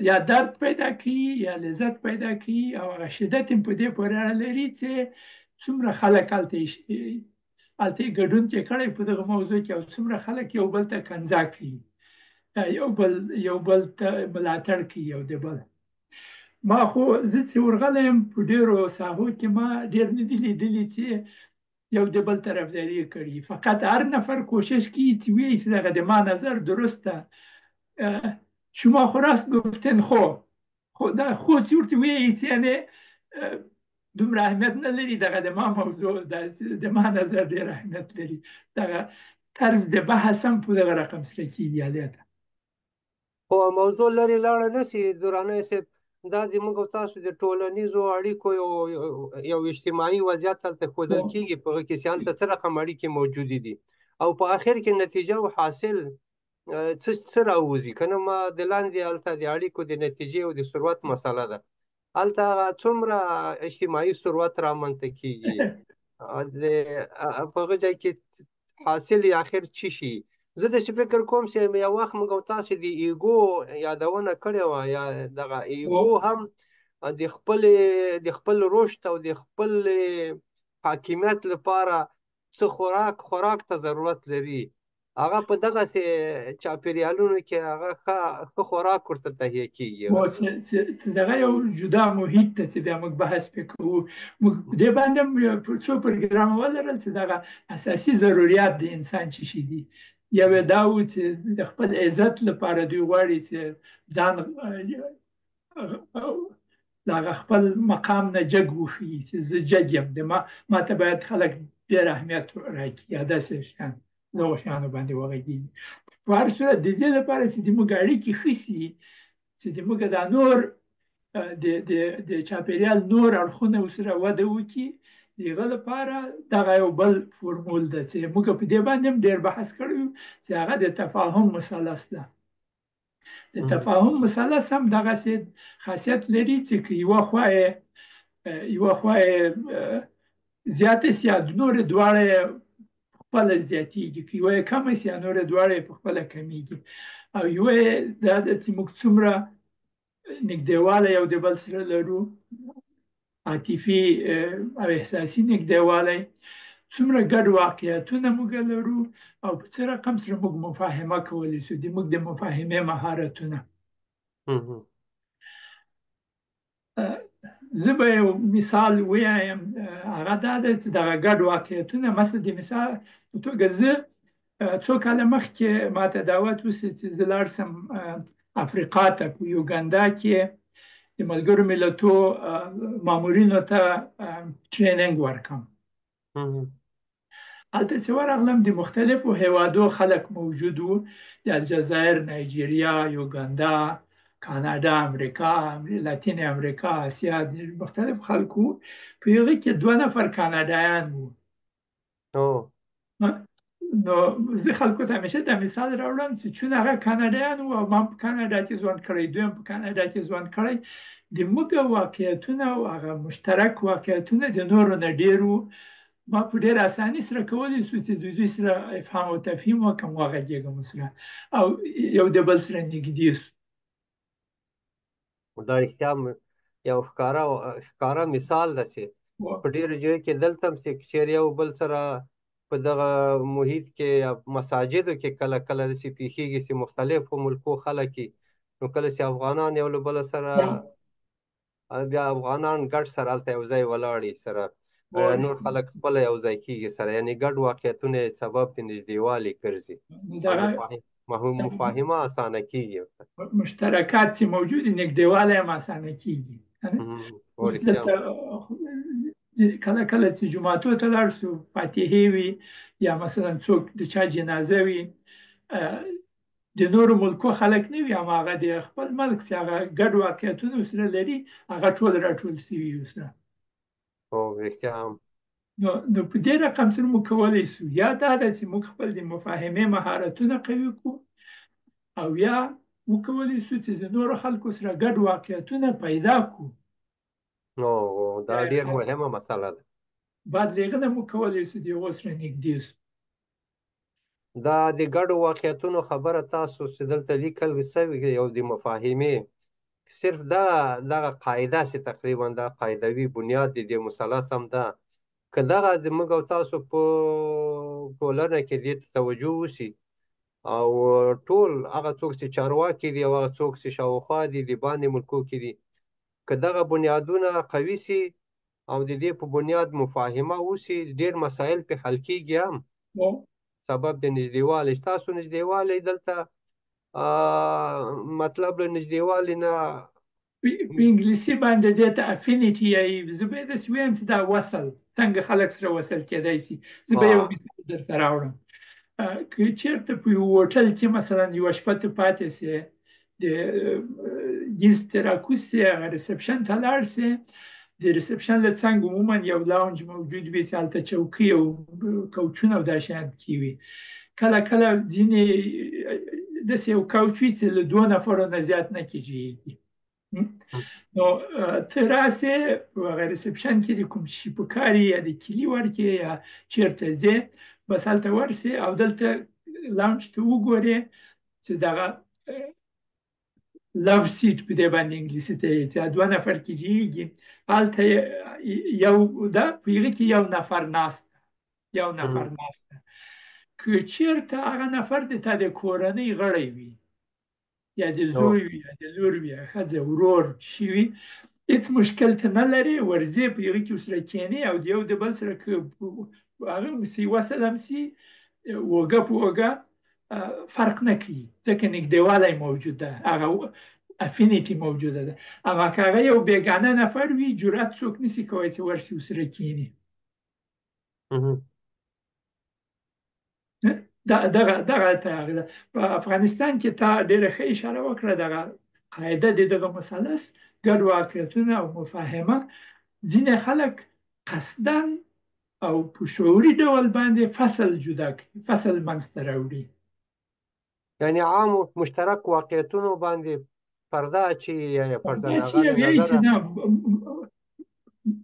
یا درد پیدا کوي یا لذت پیدا کوي، او هغه شدت په دې پورې اړه لري چې څومره خلک هلته ګډون چې کړی په دغه موضوع کې، او څومره خلک یو بل ته کنځا کوي، یو بل ته ملاتړ کوي یو د بل. ما خو زه چې ورغلی یم په ډېرو ساحو کې ما ډېر نه دي لیدلي چې یو د بل طرفداري کړي. فقط هر نفر کوشش کوي چې وایي چې دغه د ما نظر درسته. شما خو راست گفتین خود صورت وی یعنی دومره اهمیت نلري دغه د ما موضوع د ما نظر ډېر اهمیت لري. دغه طرز د بحث هم په دغه رقم سره کېږي هلته. خو موضوع لرې لاړه نشي درانه صاحب. دا د موږ او تاسو د ټولنیزو اړیکو یو اجتماعي وضعیت هلته ښودل کېږي، په هغه کې چې هلته څه رقم اړیکې موجودې دي او په آخر کې نتیجه او حاصل څه راوځي. کنه ما د لاندې هلته د اړیکو د نتیجې او د ثروت مسله ده. هلته څومره اجتماعي ثروت رامنځته کېږي، په هغه ځای کې حاصل یې آخر څه شي. زه داسې فکر کوم چې یو وخت موږ او تاسو د ایګو یادونه کړې وه، یا دغه ایګو هم د خپل رشد او د خپل حاکمیت لپاره څه خوراک ته ضرورت لري. هغه په دغه چاپیریالونو کې هغه ښه خوراک ورته تهیه کېږي. دغه یو جدا محیط ته چې بیا موږ بحث پرې کوو. موږ دې باندې څو پروګرام ولرل چې دغه اساسي ضرورت د انسان څه شي دي. یو دا و چې د خپل عزت لپاره دوی غواړي چې ځان دغه خپل مقام نه جګ وښیي چې زه جګ یم، ما ته باید خلک ډېر اهمیت راکړي یا داسې شیان دغو شیانو باندې وغږېږي. په هر صورت د دې لپاره چې زموږ اړیکې ښه سي، چې زموږ دا نور د چاپېریال نور اړخونه ورسره وده وکړي، د هغه لپاره دغه یو بل فورمول ده چې موږ په دې باندې هم ډېر بحث کړی یو چې هغه د تفاهم مثلث ده. د تفاهم مثلث هم دغسې خاصیت لري چې که یوه خوا یې زیاته سي یا نورې دواړه خپله زیاتېږي، که یوه یې کمه سي یا نورې دواړه یې په خپله کمیږي. او یوه یې دا ده چې موږ څومره نږدېوالی یو د بل سره لرو، عاطفي او احساسي نږدېوالی، څومره ګډ واقعیتونه موږ لرو، او په څه رقم سره موږ مفاهمه کولی شو، موږ د مفاهمې مهارتونه. زه به یو مثال ووایم، هغه دا ده چې دغه ګډ واقعیتونه، مثلا د مثال په توګه زه څو کاله مخکې ما ته دعوت وشو چې زه لاړ شم افریقا ته، په یوګاندا کې د ملګرو ملتو مامورینو ته ټریننګ ورکړم. هلته چې ورغلم د مختلفو هیوادو خلک موجود وو، د الجزایر، نایجیریا، یوګاندا، کاناډا، امریکا، لاتین امریکا، اسیا، مختلف خلکو. په هغه کې 2 نفر کاناډایان وو. نو زه خلکو ته همیشه دا مثال راوړم چې چون هغه کاناډایان وو او ما په کاناډا کې ژوند کړی، دوی هم په کاناډا کې ژوند کړی، د موږ واقعیتونه او هغه مشترک واقعیتونه د نورو نه ډېر وو. ما په ډېر اساني سره کولی شو چې د دوی سره افهام او تفهیم وکړم، وغږېږم سره او یو د بل سره نږدې شو. دا رښتیا یو ښکاره مثال ده چې په ډېرو ځایو کې دلته هم چې چېرې یو بل سره په دغه محیط کې یا مساجدو کې کله کله داسې پېښېږي چې مختلفو ملکو خلک نو کله چې افغانان یو له بله سره بیا افغانان ګډ سره هلته یو ځای ولاړې سره نور خلک خپله یو ځای کېږي سره، یعنې ګډ واقعیتونه یې سبب د نږدېوالي ګرځي او مفاهمه اسانه کېږي. مشترکات چې موجود نږدېوالی هم اسانه کېږي. کله کله چې جوماتو ته لاړ شو، فاتحې وي یا مثلا څوک د چا جنازه وي، د نورو ملکو خلک نه وي، هماغه د خپل ملک چې هغه ګډ واقعیتونه ورسره لري هغه ټول راټول شوي ورسره. نو په دې رقم سره موږ کولی شو یا دا ده چې موږ خپل د مفاهمې مهارتونه قوي کړو، او یا وکولی شو چې د نورو خلکو سره ګډ واقعیتونه پیدا کړو. دا ډېر مهمه مسله ده. بعد لیغنه مو کولی شو د هغو سره نږدې شو. دا د ګډو واقعیتونو خبره تاسو چې دلته لیکل شوې یو د مفاهمې صرف دغه قاعده چې تقریبا دا قاعدوي بنیاد د دې مثلث هم ده، که دغه زموږ او تاسو په ټولنه کې دې ته توجه وشي او ټول هغه څوک چې چارواکي دي او هغه څوک چې شاوخوا دي د باندې ملکو کې دي، که دغه بنیادونه قوي سي او د دې په بنیاد مفاهمه وشي، ډېر مسایل پې حل کېږي هم سبب د نږدېوالي. ستاسو نږدېوالی دلته مطلب له نږدېوالي نه په انګلیسي باندې دې ته افینیټي یایي. زه به داسې ووایم چې دا وصل، څنګه خلک سره وصل کېدی شي. زه به یو مثال درته راوړم. که چېرته په یو هوټل کې مثلا یوه شپه ته پاتې سې، د ګیز ته راکوز سې، هغه ریسپشن ته لاړ سې، د ریسپشن له څنګ عموما یو لاونج موجود وي چې هلته چوکۍ او کوچونه او دا شیان پکې وي. کله کله ځینې داسې یو کوچ وي چې له 2 نفرو نه زیات نه کېږي. نو ته راسې په هغه ریسپشن کې د کوم شي په کار یا د کلي ورکې یا چېرته ځې، بس هلته ورسې او دلته لاونج ته وګورې چې دغه لو سیټ په دې باندې انګلیسي ته یې چې 2 نفر کېږي، هلته یو ده په هغې کې یو نفر ناست ده. که چېرته هغه نفر د تا د کورنۍ غړی وي، یا د زوی وي یا د لور وي، ښځه ورور شي وي، هېڅ مشکل ته نه لرې، ورځې په هغې کې ورسره کښېنې او د یو د بل سره که هغه سي وصل هم سي، اوږه په اوږه فرق نه کوي، ځکه نږدېوالی موجود ده، هغه افینیټي موجوده ده. اما که هغه یو بېګانه نفر وي، جرأت څوک نشي کولی چې ورسي ورسره کښېني. دغه تغییر په افغانستان کې تا ډېره ښه اشاره وکړه. دغه قاعده د دغه مثلث ګډ واقعیتونه او مفاهمه ځینې خلک قصدا او په شعوري ډول باندې فصل منځته راوړي، یعنی عام مشترک واقعیتونو باندې پرده اچوي یا پرده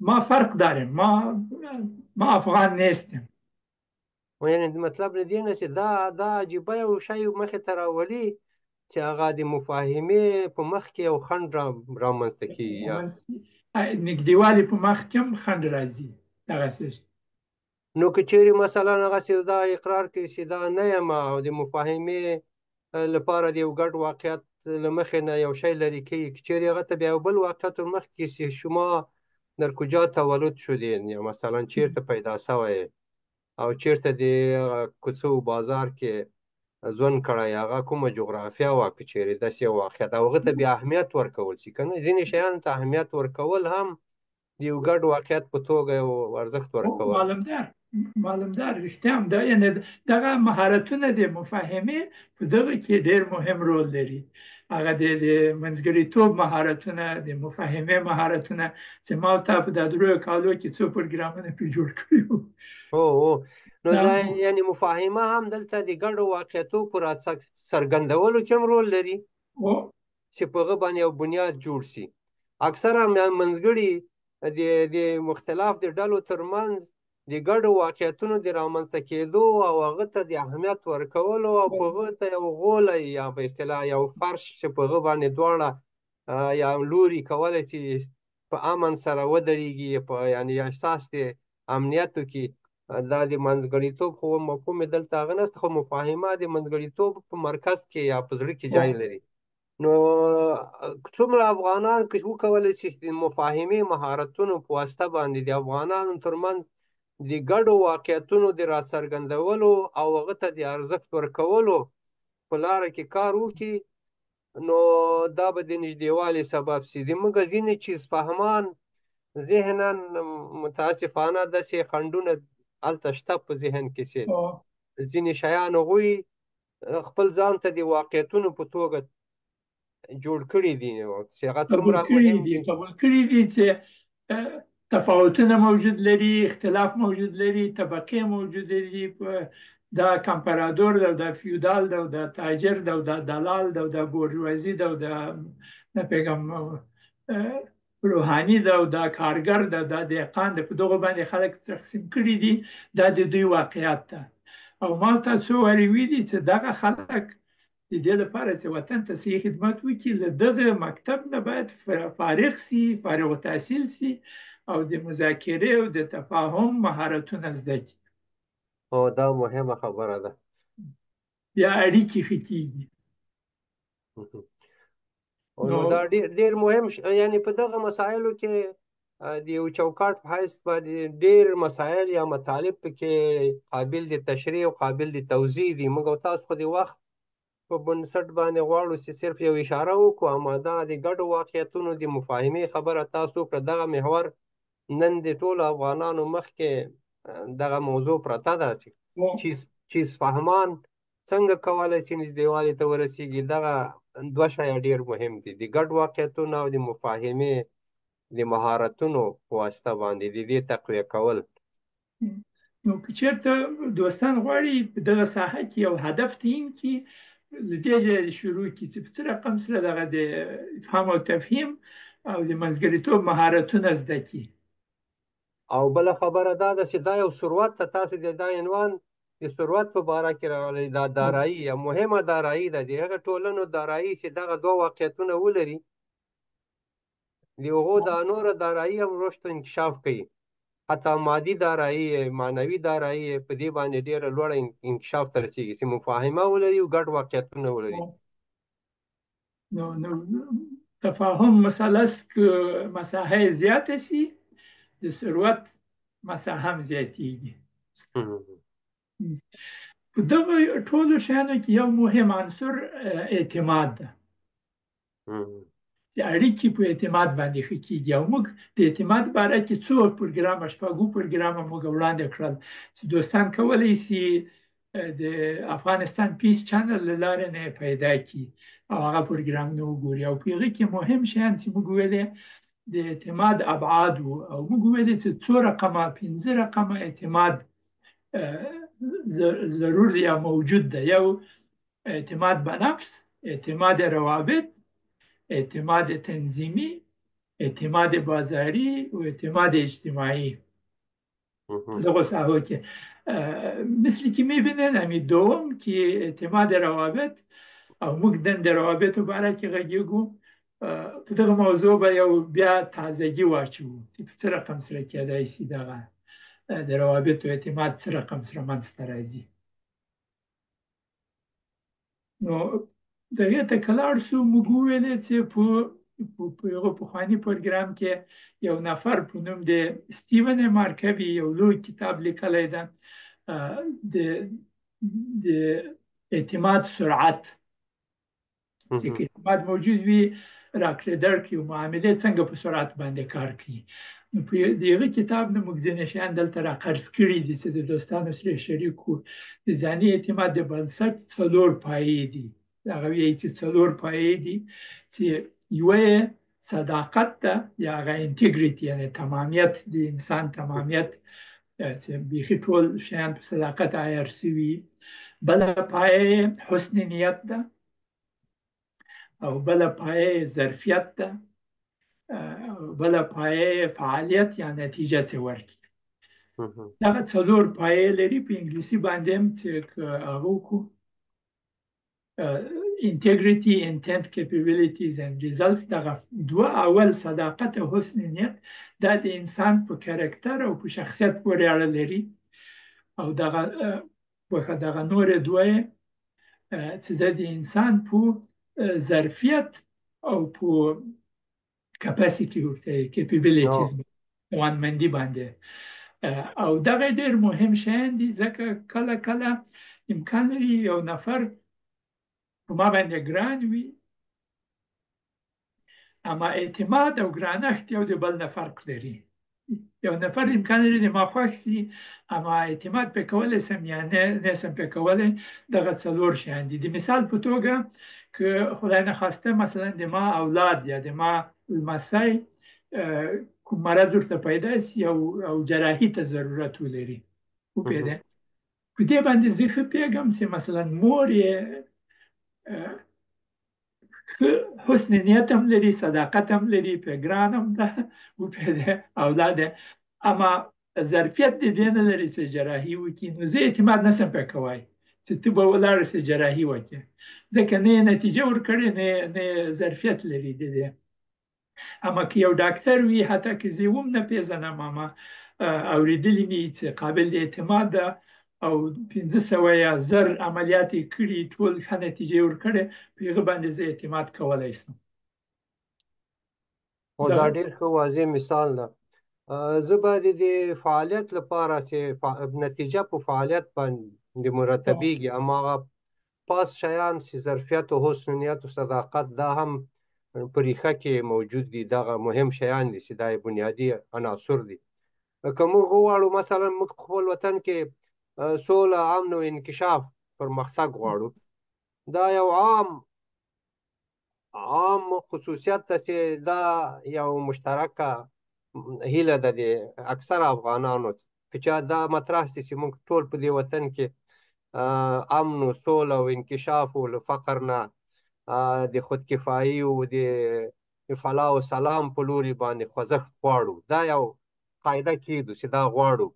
ما فرق دارم، ما افغان نیستم. یعنی مطلب له دې نه چې دا عجیبه یو شی مخې ته راولي چې هغه د مفاهمې په مخ کې یو خنډ رامنځته کېږي، یا نږدېوالي په مخ کې هم خنډ راځي. دغسې نو که چېرې مثلا هغسې دا اقرار کوي چې دا نه یم او د مفاهمې لپاره د یو ګډ واقعیت له مخې نه یو شی لرې کوي، که چېرې هغه ته بیا یو بل واقعیت ور مخکې کړي چې شما در کجا تولد شدین، یا مثلا چېرته پیدا شوی او چېرته د کوڅو بازار کې ژوند کړی، هغه کومه جغرافیه وه، که چېرې داسې یو واقعیت او هغه ته بیا اهمیت ورکول شي که نه، ځینې شیانو ته اهمیت ورکول هم د یو ګډ واقعیت په توګه یو ارزښت ورکول. معلومدار رښتیا هم ده. یعنې دغه مهارتونه د مفاهمې په دغه کې ډېر مهم رول لري. هغه د منځګړیتوب مهارتونه، د مفاهمې مهارتونه چې ما او تا په دا 3 کالو کې څو پروګرامونه پرې جوړ کړي وو. نو دا یعنې مفاهمه هم دلته د ګډو واقعیتو په څرګندولو کې هم رول لري چې په هغه باندې یو بنیاد جوړ شي. اکثره منځګړي د مختلف د ډلو ترمنځ د ګډو واقعیتونو د رامنځته کېدو او هغه ته د اهمیت ورکولو او په هغه ته یو غولی یا په اصطلاح یو فرش چې په هغه باندې دواړه یا لوري کولی چې په امن سره ودرېږي، په یعنې احساس د امنیتو کې، دا د منځګړیتوب خو مفهوم دلته هغه نشته، خو مفاهمه د منځګړیتوب په مرکز کې یا په زړه کې ځای لري. نو څومره افغانان که وکولی شي د مفاهمې مهارتونو په واسطه باندې د افغانانو ترمنځ د ګډو واقعیتونو د راڅرګندولو او هغه ته د ارزښت ورکولو په لاره کې کار وکړي، نو دا به د نږدېوالي سبب شي. زموږ ځینې چیز فهمان ذهنا متاسفانه داسې خنډونه هلته شته په ذهن کې چې ځینې شیان هغوی خپل ځان ته د واقعیتونو په توګه جوړ کړي دي چې هغه څومره مهم دي. قبول کړي دي چې تفاوتونه موجود لري، اختلاف موجود لري، طبقې موجود دي، دا کمپرادور ده، دا فیودال ده، دا تاجر ده، دا دلال ده، دا بورژوازي ده، دا نپوهیږم روحاني ده، دا کارګر ده، دا دهقان ده. په دغه باندې خلک تقسیم کړي دي، دا د دوی واقعیت ده. او ما ته څو وارې ویلي چې دغه خلک د دې لپاره چې وطن ته صحیح خدمت وکړي، له دغه مکتب نه باید فارغ سي، فارغ التحصیل سي، او د مذاکرې او د تفاهم مهارتونه زده کړي. او دا مهمه خبره ده. بیا اړیکې ښه کېږي. نو دا ډېر مهم یعنې په دغه مسایلو کې د یو چوکاټ په حیث باندې ډېر مسایل یا مطالب پکې قابل د تشریح او قابل د توضیح دي. موږ او تاسو خو د وخت په بنسټ باندې غواړو چې صرف یو اشاره وکړو، اما دا د ګډو واقعیتونو د مفاهمې خبره تاسو وکړه. دغه محور نن د ټولو افغانانو مخ کې دغه موضوع پرته ده چې فهمان څنګه کولی شي نږدېوالي ته ورسیږي. دغه دوه شیان ډېر مهم دي، د ګډ واقعیتونو او د مفاهمې د مهارتونو په واسطه باندې د دې تقویه کول. نو که چېرته دوستان غواړي په دغه ساحه کې یو هدف تعیین کړي، له دې ځایه شروع کړي چې په څه رقم سره دغه د افهام او تفهیم او د منځګړیتوب مهارتونه زده کړي. او بله خبره دا ده چې دا یو ثروت ته تاسو د دا عنوان د ثروت په باره کې راغلی، دا دارایي یا مهمه دارایي ده. د هغه ټولنو دارایي چې دغه دوه واقعیتونه ولري، د هغو دا نوره دارایي هم رشد او انکشاف کوي. حتی مادي دارایي، معنوي دارایي په دې باندې ډېره لوړه انکشاف ته رسېږي چې مفاهمه ولري او ګډ واقعیتونه ولري. نو تفاهم مثلث که مساحه زیاته سي، د ثروت مساحه هم زیاتېږي. په دغه ټولو شیانو کې یو مهم عنصر اعتماد ده. د اړیکې په اعتماد باندې ښه کېږي. او موږ د اعتماد باره کې څو پروګرامه، شپږو پروګرامه موږ وړاندې کړل چې دوستان کولی شي د افغانستان پیس چینل له لارې نه پیدا کړي او هغه پروګرامونه وګوري. او په هغې کې مهم شیان چې موږ ویلې د اعتماد ابعاد وو، او موږ ویلې چې څو رقمه، 5 رقمه اعتماد ضرور یا موجود ده. یو اعتماد به نفس، اعتماد روابط، اعتماد تنظیمی، اعتماد بازاری و اعتماد اجتماعی. دغه ساحو کې مثل که میبینن همین دوم که اعتماد روابط، او موږ د روابطو باره کې غږیږو، په دغه موضوع به یو بیا تازگی واچوو چې په څه رقم سره کېدای شي دغه د روابطو اعتماد څه رقم سره منځته راځي. نو دغې ته که لاړ شو، موږ وویلې چې په یوه پخواني پروګرام کې یو نفر په نوم د سټیون مارکوي یو لوی کتاب لیکلی ده، د اعتماد سرعت. چې که اعتماد موجود وي، راکړې درکړې او معاملې څنګه په سرعت باندې کار کوي. نو په دغه کتاب نه موږ ځینې شیان دلته راقرض کړي دي چې د دوستانو سره شریک کړو. د ځاني اعتماد د بنسټ 4 پایې دي. هغه وایي چې 4 پایې دي چې یوه یې صداقت ده، یا هغه انټیګریټي، یعنې تمامیت، د انسان تمامیت، چې بیخي ټول شیان په صداقت عیار شوي. بله پایې حسن نیت ده، او بله پایې ظرفیت ده، بله پایې فعالیت یا نتیجه چې ورکړي. دغه 4 پایې لري. په انګلیسي باندې هم چې هغه وکړو، integrity, intent, capabilities and results. دغه دوه، اول صداقت او حسن نیت، دا د انسان په کرکټر او په شخصیت پورې اړه لري. او دغه نور دوه چې د انسان په ظرفیت او په کپاسیټي ورته کیپیبلیټیز توانمندي باندې او دغه ډیر مهم شیان دي ځکه کله کله امکان لري یو نفر په ما باندې ګران وي اما اعتماد او ګرانښت یو د بل نه فرق لري یو نفر امکان لري د ما خوښ سي اما اعتماد پې کولی سم یا نه سم پې کولی دغه څلور شیان دي د مثال په توګه که خدای نخواسته مثلا د ما اولاد یا د ما لمسی کوم مرض ورته پیدا سي او جراحي ته ضرورت ولري وپوهېدې په دې باندې زه ښه پوهېږم چې مثلا مور یې حسن نیت هم لري صداقت هم لري په ګران هم ده وپوهېدې اولاد اما ظرفیت د دې نه لري چې جراحي وکړي نو زه اعتماد نشم پې کوی چې ته به ولاړ سې جراحي وکړې ځکه نه یې نتیجه ورکړې نه ظرفیت لري د دې اما که یو ډاکټر وي حتی که زه هم نه پېژنم اما اورېدلي مې چې قابل د اعتماد ده او 500 یا 1000 عملیات یې کړي ټول ښه نتیجې ورکړې په هغه باندې زه اعتماد کولی شم دا ډېر ښه واضح مثال ده زه به د فعالیت لپاره چې نتیجه په فعالیت باندې مرتبېږي هماغه پاس شیان چې ظرفیت او حسن نیت او صداقت دا هم په ریښه کې موجود دي دغه مهم شیان دي چې دا بنیادي عناصر دي که موږ وغواړو مثلا موږ په خپل وطن کې سوله امن او انکشاف پرمختګ غواړو دا یو عام خصوصیت ده چې دا یو مشترکه هیله ده د اکثر افغانانو که چا دا مطرح شي چې موږ ټول په دې وطن کې امن او سوله او انکشاف او له فقر نه د خودکفایي او د فلاح او سلام په لوري باندې خوځښت غواړو دا یو قاعده کېږدو چې دا غواړو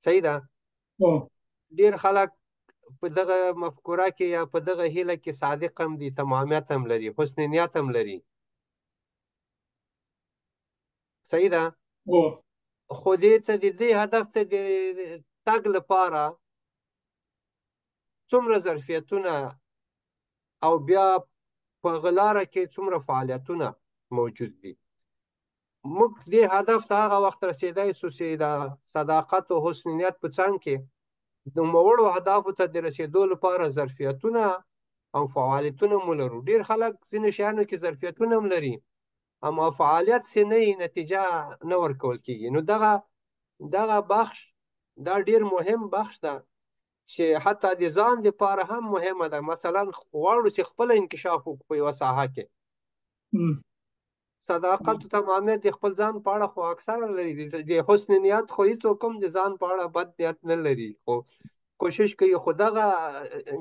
صحیح ده ډېر خلک په دغه مفکوره کې یا په دغه هیله کې صادق هم دي تمامیت هم لري حسن نیت هم لري صحیح ده خو دې ته د دې هدف ته د تګ لپاره څومره ظرفیتونه او بیا په هغه لاره کې څومره فعالیتونه موجود دي موږ دې هدف ته هغه وخت رسېدای شو چې د صداقت او حسن نیت په څنګ کې د نوموړو اهدافو ته د رسېدو لپاره ظرفیتونه او فعالیتونه مو لرو ډېر خلک ځینو شیانو کې ظرفیتونه هم لري اما فعالیت چې نه وي نتیجه نه ورکول کېږي نو دغه بخش دا ډېر مهم بخش ده چې حتی د ځان لپاره هم مهمه ده مثلا غواړو چې خپل انکشاف وکړو په یوه ساحه کې صداقت او تمامیت د خپل ځان په اړه خو اکثره لري د حسن نیت خو هېڅوک هم د ځان په اړه بد نیت نه لري خو کوشش کوي خو دغه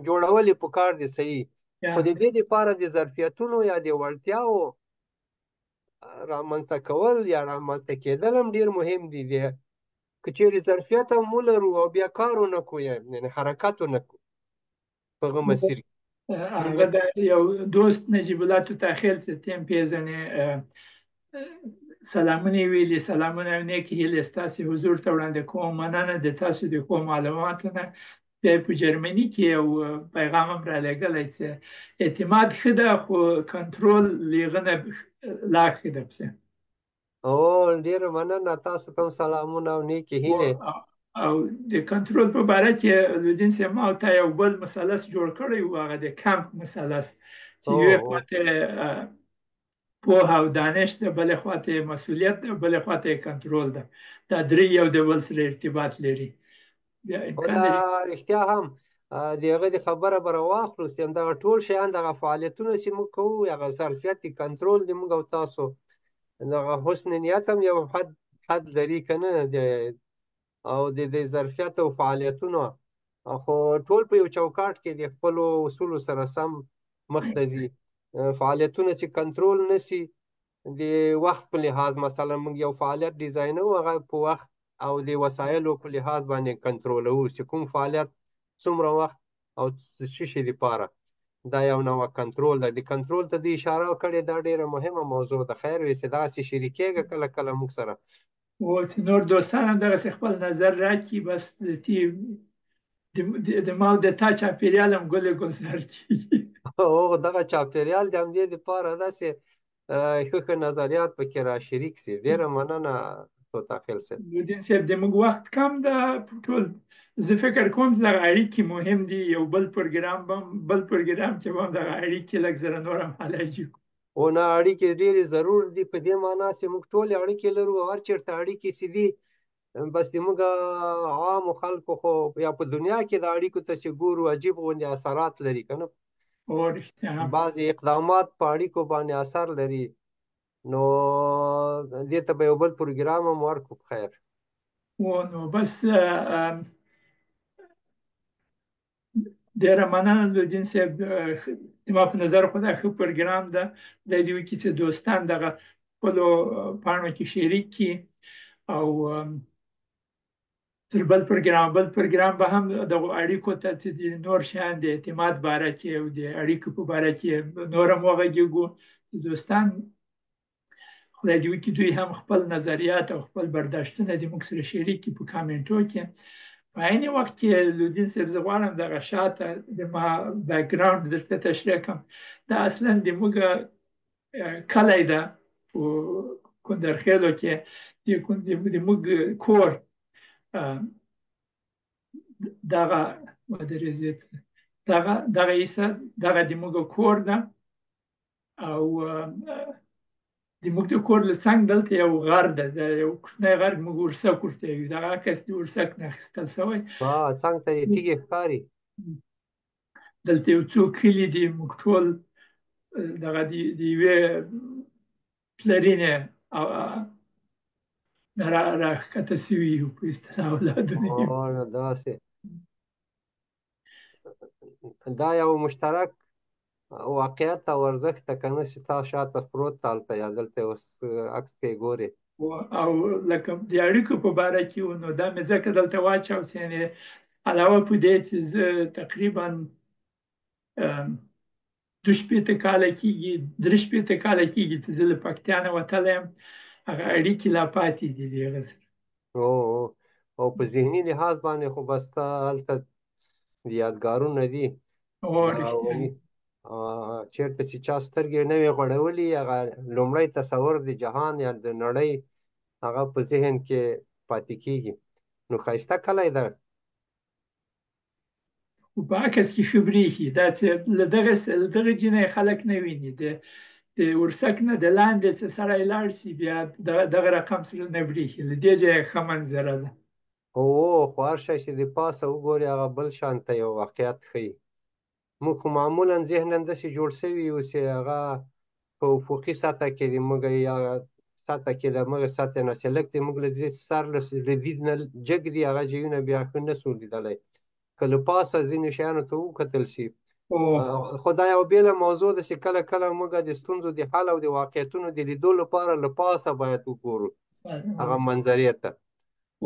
جوړول یې پکار دي صحیح خو د دې لپاره د ظرفیتونو یا د وړتیاو رامنځته کول یا رامنځته کېدل هم ډېر مهم دي که چېرې ظرفیت هم ولرو او بیا کار ونه کړو یعنې حرکت ونه کړو په هغه مسیر کې هغه د یو دوست نجیب الله توتاخیل چې ته هم پېژنې سلامونه یې ویلي سلامونه او نیکې هیلې ستاسې حضور ته وړاندې کوم مننه د تاسو د ښو معلوماتو نه بیا په جرمني کې یو پیغام هم رالیږلی چې اعتماد ښه ده خو کنټرول له هغه نه لا ښه ده پسې ډېره مننه تاسو ته هم سلامونه او نیکې هیلې او د کنټرول په باره کې لودین صاحب ما او تا یو بل مثلث جوړ کړی و هغه د کمپ مثلث چې یوې خواته پوهه او دانش ده بلې خواته مسؤلیت ده بلې خواته کنټرول ده دا درې یو د بل سره ارتباط لري دا رښتیا هم د هغه د خبره به راواخلو چې همدغه ټول شیان دغه فعالیتونه چې موږ کوو هغه ظرفیت د کنټرول د موږ او تاسو دغه حسن نیت هم یو حد لري که نه او د ظرفیت او فعالیتونو خو ټول په یو چوکاټ کې د خپلو اصولو سره سم مخته ځي فعالیتونه چې کنټرول نشي د وخت په لحاظ مثلا موږ یو فعالیت ډیزاینوو هغه په وخت او د وسایلو په لحاظ باندې کنټرولوو چې کوم فعالیت څومره وخت او څه شي لپاره دا یو نوع کنټرول ده د کنټرول ته د اشاره کړې دا ډېره مهمه موضوع ده خیر وي چې داسې شریکېږه کله کله موږ سره و چې نور دوستان هم دغسې خپل نظر راکړي بس د ما د تا چاپېریال هم ګل ګلزار کېږي. او دغه چاپېریال د همدې دپاره داسې ښه ښه نظریات پکې را شریک سي. ډېره مننه توتاخیل صاحب. نوردین صاحب زموږ وخت کم ده ټول. زه فکر کوم چې دغه اړیکې مهم دي. یو بل پروګرام چې به هم دغه اړیکې لږ زره نور هم علاجي کړو. او نه، اړیکې ډېرې ضرور دي په دې معنا چې موږ ټولې اړیکې لرو. هر چېرته اړیکې چې دي بس د موږ عامو خلکو خو یا په دنیا کې د اړیکو ته چې ګورو عجیب غوندې اثرات لري که نه. او رښتیا هم بعضې اقدامات په اړیکو باندې اثر لري. نو دې ته به یو بل پروګرام هم ورکړو په خیر. نو بس ډېره مننه نوردین صاحب. زما په نظر خو دا ښه پروګرام ده. دا دې وکړي چې دوستان دغه خپلو پاڼو کې شریک کړي او تر بل پروګرام به هم دغه اړیکو ته چې نور شیان د اعتماد باره کې او د اړیکو په باره کې نور هم وغږېږو. دوستان خدای دې وکړي دوی هم خپل نظریات او خپل برداشتونه د موږ سره شریک کړي په کامنټو کې. په عین وخت کې لودین صاحب زه غواړم دغه شاته د ما بیکګراوند درته تشریح کړم. دا اصلا د موږ کلی ده په کندرخیلو کې. د موږ کور دغه ودرېږي دغه د موږ کور ده او د موږ د کور له څنګ دلته یو غر ده. یو کوچنی غر موږ ورسک ورته وایو. دغه عکس د ورسک نه اخیستل شوی. څنګ ته یې تیږې ښکاري. دلته یو څو کلي دي. موږ ټول دغه د یوې پلرینې راښکته سوي یو په اصطلاح اولادونه یو. داسې دا یو مشترک واقعیت او ارزښت ده که نه چې تا شاته پروت ده هلته یا دلته اوس عکس کې ګورې. او لکه د اړیکو په باره کې نو دا مې ځکه دلته واچوه چې یعنې علاوه په دې چې زه تقریبا 2 کاله کېږي چې زه له پکتیا نه وتلی یم. هغه اړیکې لا پاتې دي د هغه سره. او په ذهني لحاظ باندې خو بس تا هلته یادګارونه دي. چېرته چې چا سترګې نه وي غړولي هغه لومړی تصور د جهان یا د نړۍ هغه په ذهن کې پاتې کېږي. نو ښایسته کلی ده. په عکس کې ښه برېښي. دا چې له دغه جینۍ خلک نه ویني. د ورسک نه د لاندې چې سړی لاړ شي بیا دغه رقم سره نه برېښي. له دې ځایه ښه منظره ده. خو هر شی چې د پاسه وګورې هغه بل شان ته یو واقعیت ښیي. موږ خو معمولا ذهنا داسې جوړ شوي یو چې هغه په افقي سطح کې د موږ یا سطح کې د موږ سطح نه چې لږ د موږ له سر له دید نه جګ دي هغه ځایونه بیا ښه نه سو لیدلی. که له پاسه ځینو شیانو ته وکتل شي. خو دا یو بېله موضوع ده چې کله کله موږ د ستونزو د حل او د واقعیتونو د لیدو لپاره له پاسه باید وګورو هغه منظرې ته.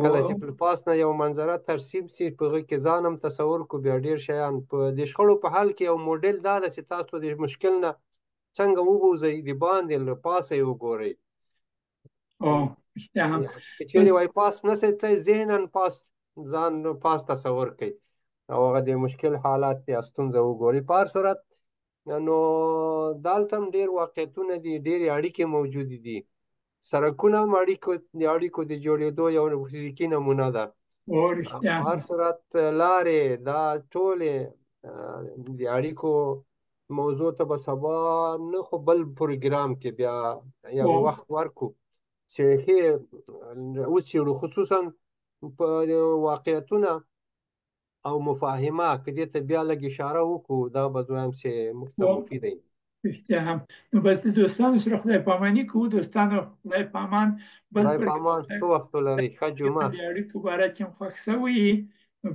کله چې له پاس نه یو منظره ترسیم سي په هغه کې ځان هم تصور کړو بیا ډېر شیان په د شخړو په حل کې یو موډل دا ده چې تاسو د مشکل نه څنګه ووځئ د باندې له پاسه یې وګورئ. که چېرې وایي پاس نه شئ تللی ذهنا پاس ځان پاس تصور کوئ او هغه د مشکل حالات یا ستونزه وګورئ. په هر صورت نو دلته هم ډېر واقعیتونه دي. ډېرې اړیکې موجودې دي. سرکونه هم اړیکو د جوړېدو یو فزیکي نمونه ده. په هر صورت لارې دا ټولې د اړیکو موضوع ته به سبا نه خو بل پروګرام کې بیا یو وخت ورکړو چې ښې وڅېړو خصوصا په واقعیتونه او مفاهمه که دې ته بیا لږ اشاره وکړو دا به دویم چې موږ ته مفیده وي. رښتیا هم. نو بس د دوستانو سره خدای پاماني کوو. دوستانو خدای پامان. خدای پامان. ښه وخت ولرئ. ښه جمعه. د اړیکو باره کې هم خوښ شوي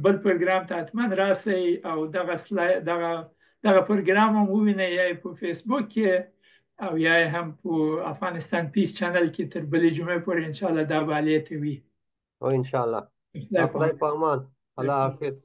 بل پروګرام ته حتما راسئ او دغه پروګرام هم ووینئ یا په فیسبوک کې او یا هم په افغانستان پیس چینل کې تر بلې جمعې پورې انشاءالله دا به علې ته وي. انشاءالله. خدای پامان. الله حافظ.